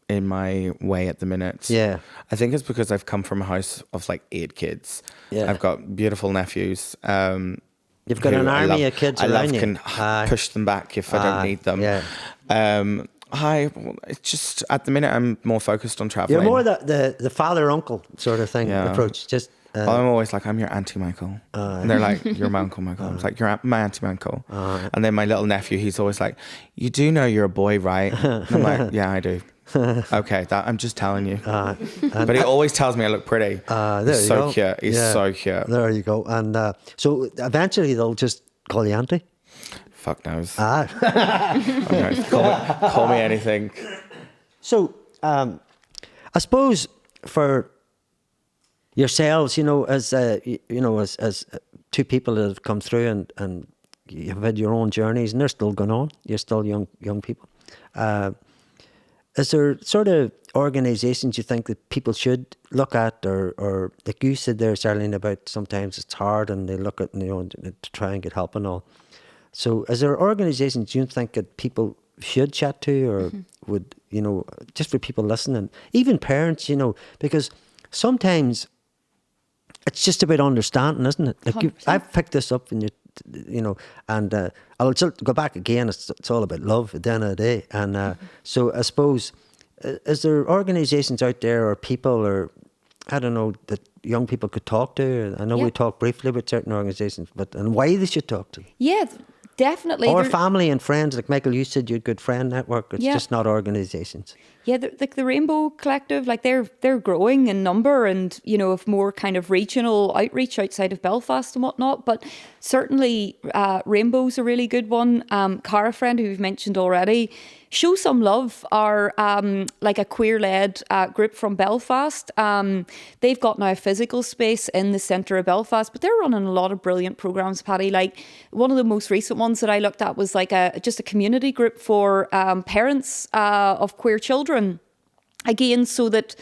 in my way at the minute. Yeah. I think it's because I've come from a house of like 8 kids. Yeah. I've got beautiful nephews. You've got an army of kids around you. I can push them back if I don't need them. Yeah. It's just, at the minute, I'm more focused on traveling. You're more the father-uncle sort of thing, approach. Just I'm always like, I'm your auntie Michael. And they're like, you're my uncle Michael. I'm like, you're my auntie Michael. And then my little nephew, he's always like, you do know you're a boy, right? And I'm like, yeah, I do. Okay, I'm just telling you. But he always tells me I look pretty. He's so cute. He's so cute. There you go. And so eventually they'll just call you auntie? Fuck knows. Okay, call me anything. So, I suppose for yourselves, you know, as two people that have come through and you've had your own journeys, and they're still going on. You're still young people. Is there sort of organisations you think that people should look at, or like you said there, Charlene, about sometimes it's hard and they look at, you know, to try and get help and all. So is there organisations you think that people should chat to, or would, you know, just for people listening, even parents, you know, because sometimes it's just about understanding, isn't it? Like I've picked this up in you know, and I'll just go back again. It's all about love at the end of the day. And so I suppose, is there organisations out there or people, or I don't know, that young people could talk to? I know we talked briefly about certain organisations, and why they should talk to. Yeah, definitely. Or family and friends, like Michael, you said, you had good friend network. It's just not organisations. Yeah, the Rainbow Collective, like they're growing in number, and you know, of more kind of regional outreach outside of Belfast and whatnot. But certainly, Rainbow's a really good one. Cara-Friend, who we've mentioned already. Show Some Love are like a queer-led group from Belfast. They've got now a physical space in the centre of Belfast, but they're running a lot of brilliant programmes, Paddy. Like one of the most recent ones that I looked at was like just a community group for parents of queer children. Again, so that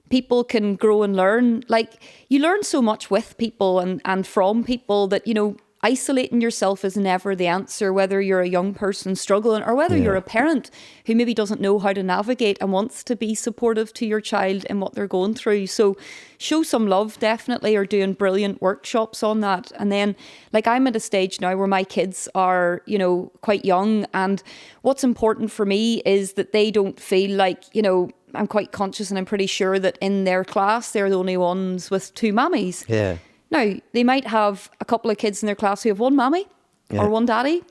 people can grow and learn. Like you learn so much with people and from people that, you know, isolating yourself is never the answer, whether you're a young person struggling or whether you're a parent who maybe doesn't know how to navigate and wants to be supportive to your child in what they're going through. So Show Some Love definitely are doing brilliant workshops on that. And then like I'm at a stage now where my kids are, you know, quite young, and what's important for me is that they don't feel like, you know, I'm quite conscious and I'm pretty sure that in their class they're the only ones with two mammies. Yeah. Now, they might have a couple of kids in their class who have one mammy or one daddy,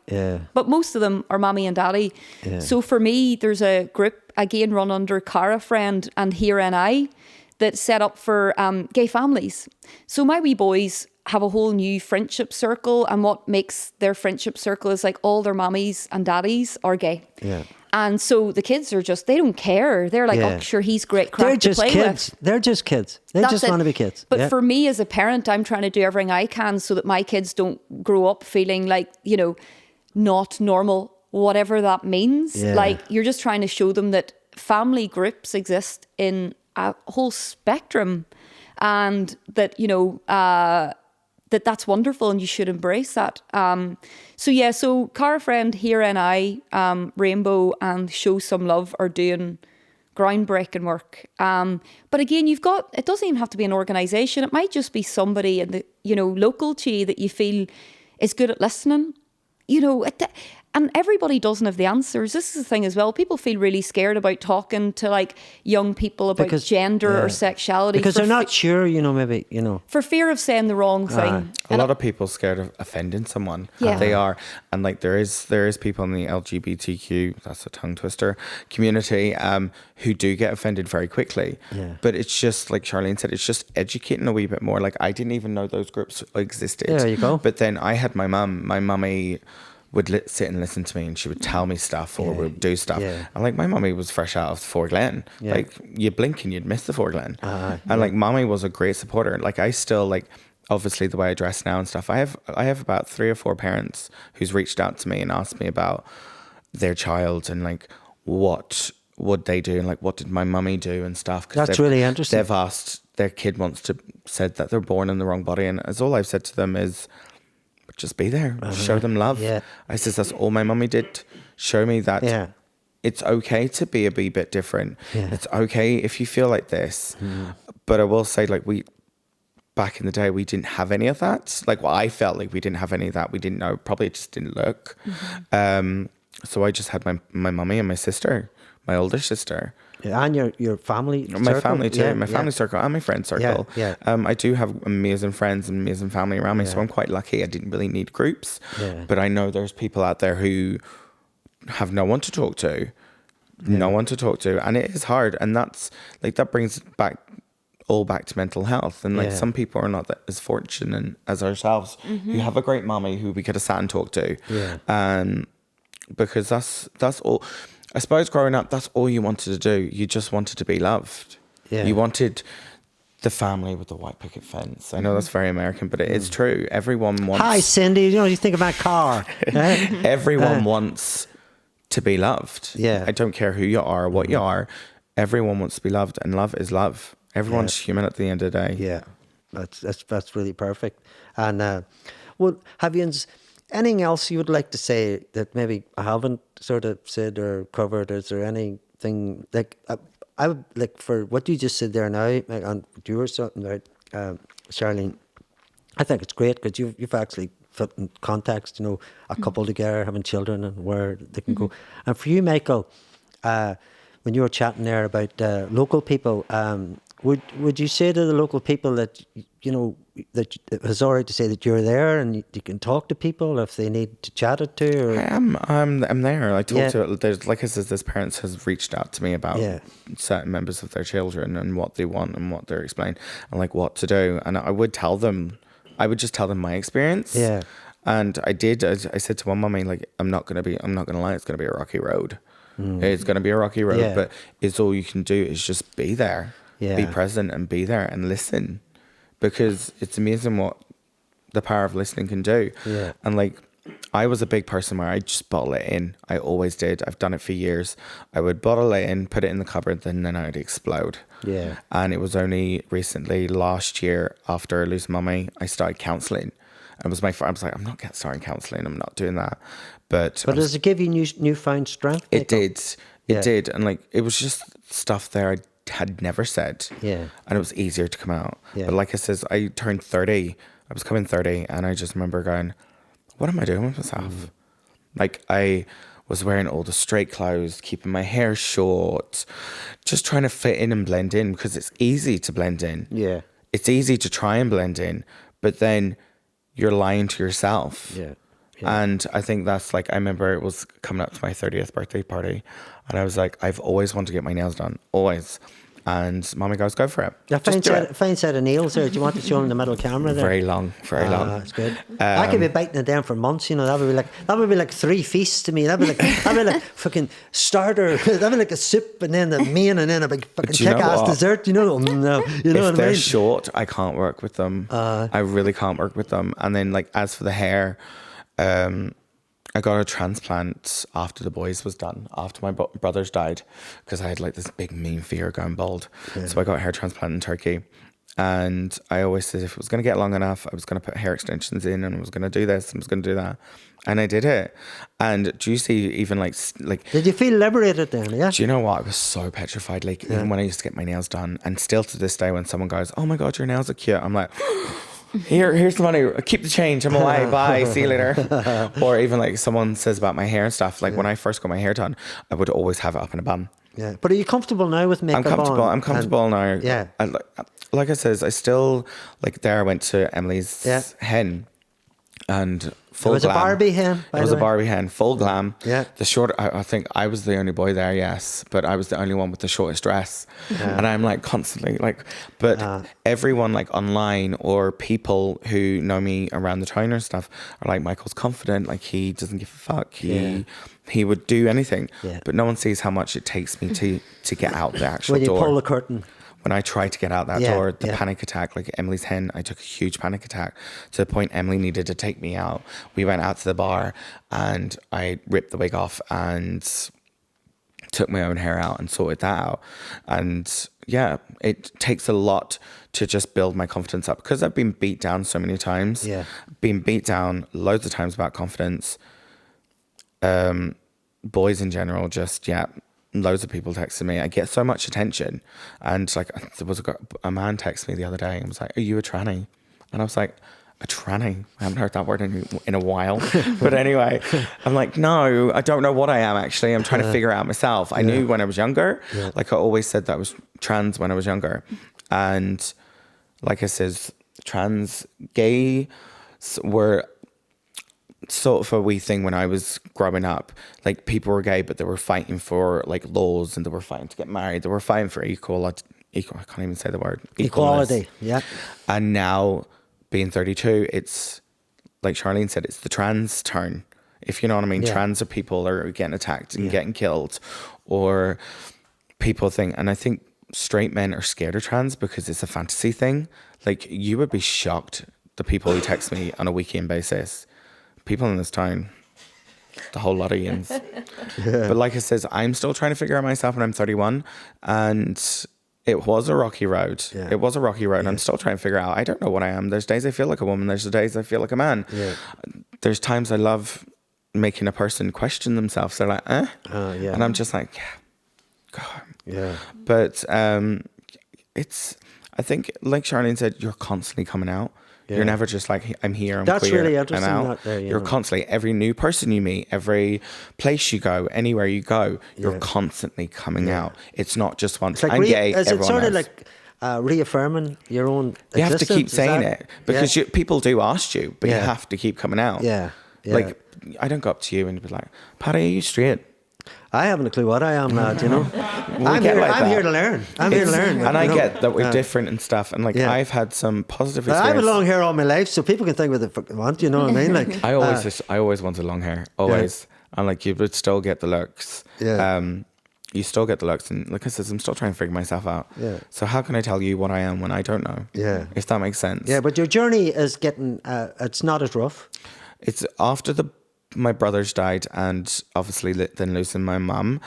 but most of them are mammy and daddy. Yeah. So for me, there's a group, again, run under Cara-Friend and Here and I, that's set up for gay families. So my wee boys have a whole new friendship circle, and what makes their friendship circle is like all their mammies and daddies are gay. Yeah. And so the kids are just, they don't care. They're like, oh, sure, he's great crack to play with. They're just kids. They just want to be kids. But for me as a parent, I'm trying to do everything I can so that my kids don't grow up feeling like, you know, not normal, whatever that means. Yeah. Like you're just trying to show them that family groups exist in a whole spectrum, and that, you know, that's wonderful and you should embrace that. So Cara-Friend, Here and I, Rainbow and Show Some Love are doing groundbreaking work. But again, it doesn't even have to be an organisation. It might just be somebody in the, you know, local to you that you feel is good at listening. You know, and everybody doesn't have the answers. This is the thing as well. People feel really scared about talking to like young people about gender or sexuality. Because they're not sure, you know, maybe, you know. For fear of saying the wrong thing. A lot of people scared of offending someone. Yeah. They are. And like there is people in the LGBTQ, that's a tongue twister, community who do get offended very quickly. Yeah. But it's just, like Charlene said, it's just educating a wee bit more. Like I didn't even know those groups existed. There you go. But then I had my mummy would sit and listen to me, and she would tell me stuff or would do stuff. Yeah. And like my mummy was fresh out of Fort Glen. Yeah. Like you blink and you'd miss the Fort Glen. And like mummy was a great supporter. Like I still like, obviously the way I dress now and stuff, I have about 3 or 4 parents who's reached out to me and asked me about their child and like what would they do and like what did my mummy do and stuff. That's really interesting. They've asked, their kid said that they're born in the wrong body, and as all I've said to them is, just be there, show them love. Yeah. I says that's all my mummy did. Show me that it's okay to be a wee bit different. Yeah. It's okay if you feel like this. But I will say, like back in the day, we didn't have any of that. Like I felt like we didn't have any of that. We didn't know. Probably it just didn't look. So I just had my mummy and my sister, my older sister. Yeah, and your family circle? My family too, my family circle and my friend circle. Yeah. I do have amazing friends and amazing family around me, so I'm quite lucky. I didn't really need groups, but I know there's people out there who have no one to talk to, and it is hard, and that's like that brings back to mental health, and like some people are not as fortunate as ourselves who have a great mommy who we could have sat and talked to, because that's all. I suppose growing up, that's all you wanted to do. You just wanted to be loved. Yeah. You wanted the family with the white picket fence. I know that's very American, but it is true. Everyone wants... Hi, Cindy. You know, you think of my car. Everyone wants to be loved. Yeah. I don't care who you are or what you are. Everyone wants to be loved, and love is love. Everyone's human at the end of the day. Yeah. That's really perfect. And, well, have you... anything else you would like to say that maybe I haven't sort of said or covered? Is there anything like I would like for what you just said there now, like, and you were something right, Charlene? I think it's great because you've actually put in context, a couple together having children and where they can go. And for you, Michael, when you were chatting there about local people, would you say to the local people that that it's all right to say that you're there and you can talk to people if they need to chat it to? Or? I am. I'm there. I talk to. There's, like I said, this parents has reached out to me about certain members of their children and what they want and what they're explaining and like what to do. And I would tell them. I would just tell them my experience. Yeah. And I did. I said to one mummy, like, I'm not gonna lie. It's gonna be a rocky road. It's gonna be a rocky road, but it's all you can do is just be there, be present, and be there and listen, because it's amazing what the power of listening can do. Yeah. And like, I was a big person where I just bottle it in. I always did. I've done it for years. I would bottle it in, put it in the cupboard, then I'd explode. Yeah. And it was only recently, last year, after losing mummy, I started counselling. It was I was like, I'm not starting counselling. I'm not doing that. But does it give you newfound strength? It did. It did. And like, it was just stuff there I had never said. Yeah. And it was easier to come out. Yeah. But like I said, I turned 30. I was coming 30, and I just remember going, what am I doing with myself? Like, I was wearing all the straight clothes, keeping my hair short, just trying to fit in and blend in, because it's easy to blend in. Yeah. It's easy to try and blend in, but then you're lying to yourself. Yeah. And I think that's like, I remember it was coming up to my 30th birthday party, and I was like, I've always wanted to get my nails done, always. And Mommy goes, go for it. Yeah, fine set of nails there. Do you want to show them the middle camera there? Very long. That's good. I could be biting it down for months. That would be like 3 feasts to me. That'd be like fucking starter. That'd be like a soup and then the main and then a big fucking kick-ass dessert. If they're short, I can't work with them. I really can't work with them. And then like, as for the hair, I got a transplant after the boys was done, after my brothers died, because I had like this big mean fear going bald. Yeah. So I got a hair transplant in Turkey, and I always said if it was going to get long enough, I was going to put hair extensions in, and I was going to do this, and I was going to do that, and I did it. And do you see, even like did you feel liberated then? Yeah. Do you know what? I was so petrified. Like, even when I used to get my nails done, and still to this day, when someone goes, "Oh my God, your nails are cute," I'm like, here's the money, keep the change, I'm away, bye, see you later. Or even like someone says about my hair and stuff, like when I first got my hair done, I would always have it up in a bun. Yeah, but are you comfortable now with makeup I'm comfortable now. Yeah. Like I says, I still, like, there I went to Emily's hen, and full glam. It was a Barbie hen. It was a Barbie hen, full glam. Yeah. The short, I think I was the only boy there, yes, but I was the only one with the shortest dress. Yeah. And I'm like constantly like, but everyone like online or people who know me around the town or stuff are like, Michael's confident, like he doesn't give a fuck. He would do anything. Yeah. But no one sees how much it takes me to get out the actual door. When you pull the curtain. When I tried to get out that door, the panic attack, like Emily's hen, I took a huge panic attack to the point Emily needed to take me out. We went out to the bar, and I ripped the wig off and took my own hair out and sorted that out. And yeah, it takes a lot to just build my confidence up, because I've been beat down so many times. Yeah. Been beat down loads of times about confidence. Boys in general, just, loads of people texting me. I get so much attention, and like, there was a man texted me the other day and was like, "Are you a tranny?" And I was like, "A tranny? I haven't heard that word in a while." But anyway, I'm like, "No, I don't know what I am actually. I'm trying to figure it out myself." I knew when I was younger, like I always said that I was trans when I was younger, and like I says, trans, gay were sort of a wee thing when I was growing up. Like, people were gay, but they were fighting for like laws, and they were fighting to get married. They were fighting for equal, I can't even say the word. Equality, yeah. And now, being 32, it's like Charlene said, it's the trans turn. If you know what I mean, trans are people are getting attacked and getting killed, or people think, and I think straight men are scared of trans because it's a fantasy thing. Like, you would be shocked, the people who text me on a weekend basis. People in this town, the whole lot of yins. But like I says, I'm still trying to figure out myself, and I'm 31, and it was a rocky road. Yeah. It was a rocky road. Yeah. I'm still trying to figure out, I don't know what I am. There's days I feel like a woman, there's days I feel like a man. Yeah. there's times I love making a person question themselves. They're like, yeah. And I'm just like, yeah, God. Yeah. But I think, like Charlene said, you're constantly coming out. Yeah. You're never just like, I'm here, I'm That's queer, really I'm interesting, out. You're know. constantly, every new person you meet, every place you go, anywhere you go, you're constantly coming out. It's not just once. Like I'm gay, is it sort of knows. like reaffirming your own You have to keep existence? saying it because people do ask you, but you have to keep coming out. Yeah. Like, I don't go up to you and be like, Paddy, are you straight? I haven't a clue what I am now, do you know? I'm here to learn. I'm here to learn. And I get that we're different and stuff. And like, I've had some positive experience. I've had long hair all my life, so people can think what they want, you know what I mean? Like, I always wanted long hair, always. And like, you would still get the looks. Yeah. You still get the looks. And like I said, I'm still trying to figure myself out. Yeah. So how can I tell you what I am when I don't know? Yeah. If that makes sense. Yeah, but your journey is getting, it's not as rough. It's after my brothers died and obviously then losing my mum,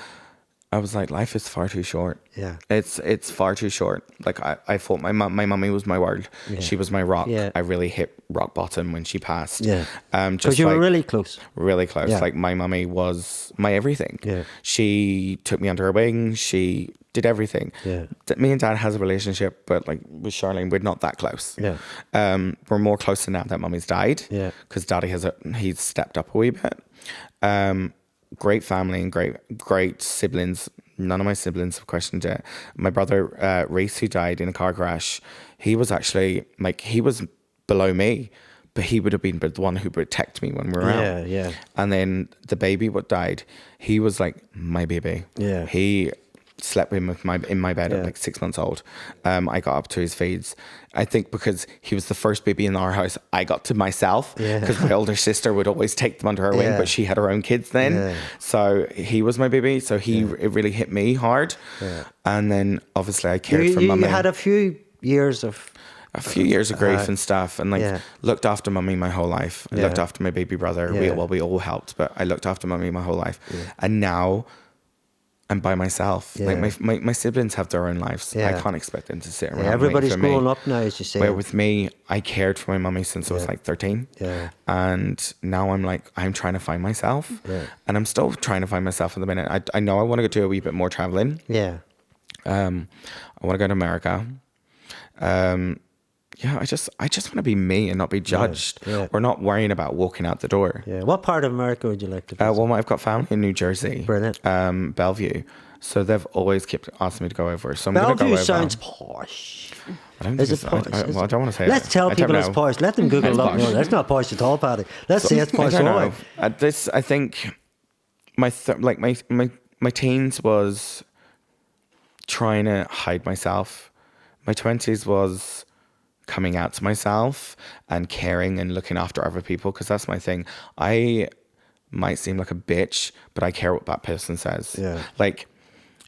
I was like, life is far too short. Yeah. It's far too short. Like I thought my mummy was my world. Yeah. She was my rock. Yeah. I really hit rock bottom when she passed. Yeah. Just because you were really close. Really close. Yeah. Like my mummy was my everything. Yeah. She took me under her wing. She did everything. Yeah. Me and Dad has a relationship, but like with Charlene, we're not that close. Yeah. We're more close now that Mummy's died. Yeah. Because Daddy he's stepped up a wee bit. Great family and great siblings. None of my siblings have questioned it. My brother Reese, who died in a car crash, he was actually like, he was below me, but he would have been the one who protected me when we were out. Yeah, yeah. And then the baby what died, he was like my baby. Yeah. He slept in my bed at like 6 months old. I got up to his feeds. I think because he was the first baby in our house, I got to myself because my older sister would always take them under her wing, but she had her own kids then. Yeah. So he was my baby. So it really hit me hard. Yeah. And then obviously I cared for Mummy. You had a few years of grief and stuff, and like looked after Mummy my whole life. I looked after my baby brother. Yeah. We all helped, but I looked after Mummy my whole life. Yeah. And now I'm by myself. Yeah. Like my siblings have their own lives. Yeah. I can't expect them to sit around. Everybody's growing up now, as you say. Where with me, I cared for my mummy since I was like 13. Yeah. And now I'm trying to find myself. Yeah. And I'm still trying to find myself at the minute. I know I want to do a wee bit more traveling. Yeah. I want to go to America. I just want to be me and not be judged or not worrying about walking out the door. Yeah. What part of America would you like to visit? Well, I've got family in New Jersey. Brilliant. Bellevue. So they've always kept asking me to go over. So I'm going to go over. Bellevue sounds posh. I don't think it's posh. I don't want to say Let's tell people it's posh. Let them Google it up more. That's not posh at all, Paddy. Let's say it's posh. I don't know. I think my teens was trying to hide myself. My 20s was coming out to myself and caring and looking after other people, because that's my thing. I might seem like a bitch, but I care what that person says. Yeah. Like,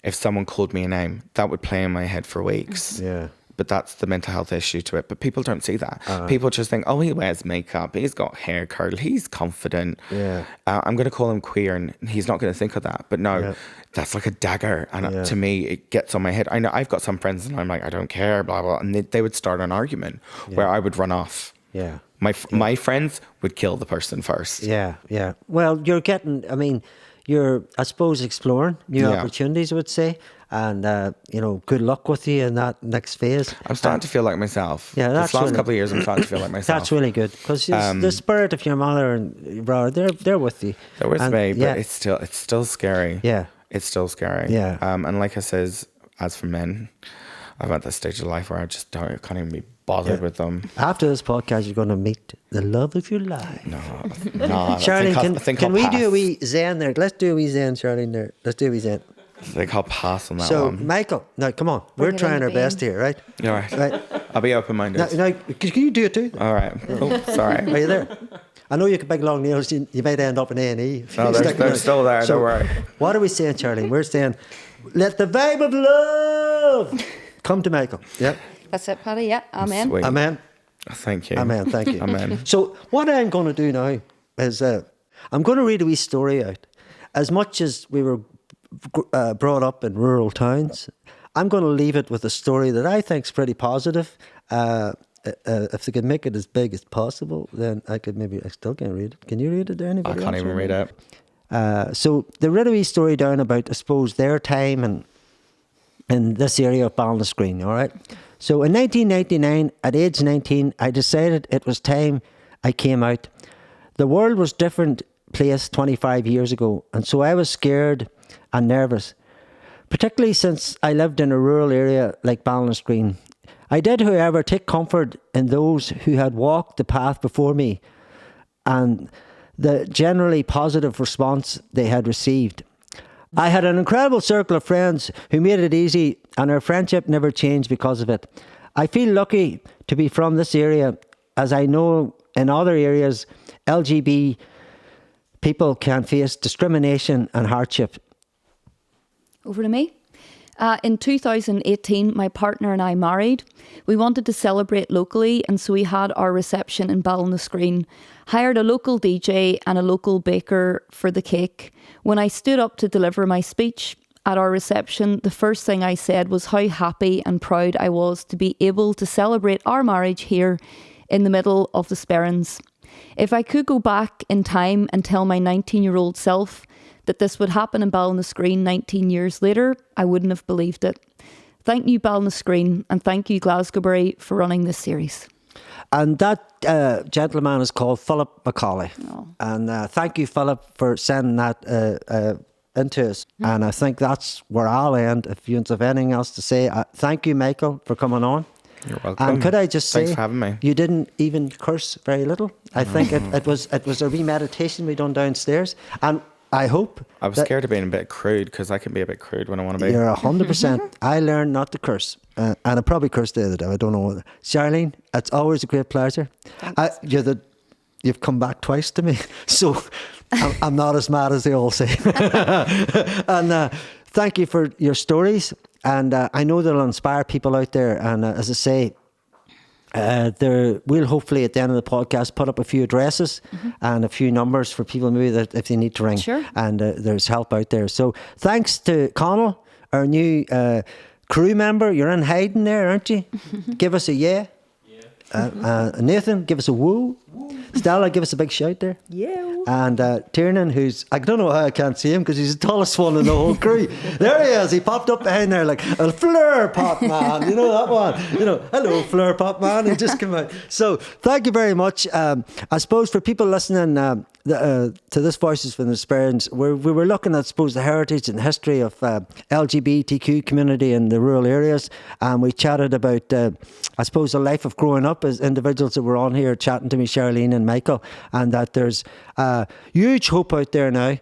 if someone called me a name, that would play in my head for weeks. Yeah. But that's the mental health issue to it. But people don't see that. People just think, oh, he wears makeup, he's got hair curl, he's confident. Yeah. I'm going to call him queer, and he's not going to think of that. But no, that's like a dagger. And to me, it gets on my head. I know I've got some friends and I'm like, I don't care, blah, blah. And they would start an argument where I would run off. Yeah. My friends would kill the person first. Yeah, yeah. Well, you're, I suppose, exploring new opportunities, I would say. And, good luck with you in that next phase. I'm starting to feel like myself. Yeah, that's this last couple of years, I'm starting to feel like myself. That's really good, because the spirit of your mother and brother, they're with you. They're with me, but it's still scary. Yeah. It's still scary. Yeah. And like I says, as for men, I'm at that stage of life where I can't even be bothered with them. After this podcast, you're going to meet the love of your life. No. Charlene, can we do a wee zen there? Let's do a wee zen, Charlene, there. Let's do a wee zen. I think I'll pass on that one. So, Michael, no, come on. We're trying our best here, right? All right. I'll be open-minded. No, can you do it too? All right. Oh, sorry. Are you there? I know you can big long nails. You might end up in A&E. No, they're still there. So, don't worry. What are we saying, Charlene? We're saying, let the vibe of love come to Michael. Yep. That's it, Paddy. Yeah. Amen. Sweet. Amen. Thank you. Amen. Thank you. Amen. So what I'm going to do now is I'm going to read a wee story out. As much as we were brought up in rural towns, I'm going to leave it with a story that I think is pretty positive. if they could make it as big as possible, then I still can't read it. Can you read it there? Anybody I can't even read it. So the Ridley story down about, I suppose, their time and in this area of Ballinascreen, all right? So in 1999, at age 19, I decided it was time I came out. The world was different place 25 years ago, and so I was scared and nervous, particularly since I lived in a rural area like Ballinascreen. I did, however, take comfort in those who had walked the path before me and the generally positive response they had received. I had an incredible circle of friends who made it easy, and our friendship never changed because of it. I feel lucky to be from this area, as I know in other areas, LGBT people can face discrimination and hardship. Over to me. In 2018, my partner and I married. We wanted to celebrate locally, and so we had our reception in Ballinascreen, hired a local DJ and a local baker for the cake. When I stood up to deliver my speech at our reception, the first thing I said was how happy and proud I was to be able to celebrate our marriage here in the middle of the Sperrins. If I could go back in time and tell my 19-year-old self that this would happen in Ballinascreen 19 years later, I wouldn't have believed it. Thank you, Ballinascreen, and thank you, Glasgowbury, for running this series. And that gentleman is called Philip Macaulay. Oh. And thank you, Philip, for sending that into us. And I think that's where I'll end. If you have anything else to say, thank you, Michael, for coming on. You're welcome. And could I just say, thanks for having me. You didn't even curse very little. I think it was a wee meditation we done downstairs. And I hope. I was scared of being a bit crude, because I can be a bit crude when I want to be. You're 100%. I learned not to curse. And I probably cursed the other day. I don't know. Charlene, it's always a great pleasure. You've come back twice to me. So I'm not as mad as they all say. And thank you for your stories. And I know they'll inspire people out there. And as I say, we'll hopefully at the end of the podcast put up a few addresses and a few numbers for people maybe that if they need to ring. Sure. And there's help out there. So thanks to Connell, our new crew member. You're in hiding there, aren't you? Give us a yeah. Nathan, give us a woo. Stella, give us a big shout there. Yeah. And Tiernan, who's, I don't know how I can't see him because he's the tallest one in the whole crew. There he is. He popped up behind there like a Fleur Pop Man. You know that one? Hello, Fleur Pop Man. He just came out. So thank you very much. I suppose for people listening to this Voices from the Sperrins, we were looking at, I suppose, the heritage and history of LGBTQ community in the rural areas. And we chatted about, I suppose, the life of growing up as individuals that were on here chatting to me, Charlene and Michael, and that there's huge hope out there now.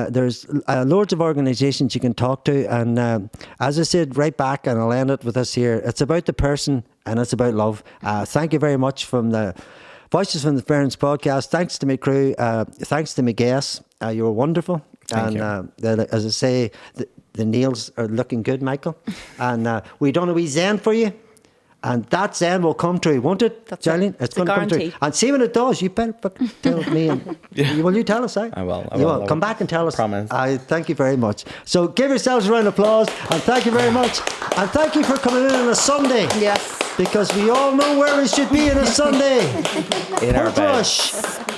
There's loads of organisations you can talk to, and as I said right back, and I'll end it with this here, it's about the person and it's about love. Thank you very much from the Voices from the Sperrins podcast. Thanks to my crew. Thanks to my guests. You were wonderful. Thank you. As I say, the nails are looking good, Michael. And we done a wee Zen for you. And that Zen will come true, won't it, Charlene? It's going to come true. And see when it does, you better tell me. Will you tell us? I will. You will. Come back and tell us. Promise. I thank you very much. So give yourselves a round of applause. And thank you very much. And thank you for coming in on a Sunday. Yes. Because we all know where we should be on a Sunday. In our bed. Push.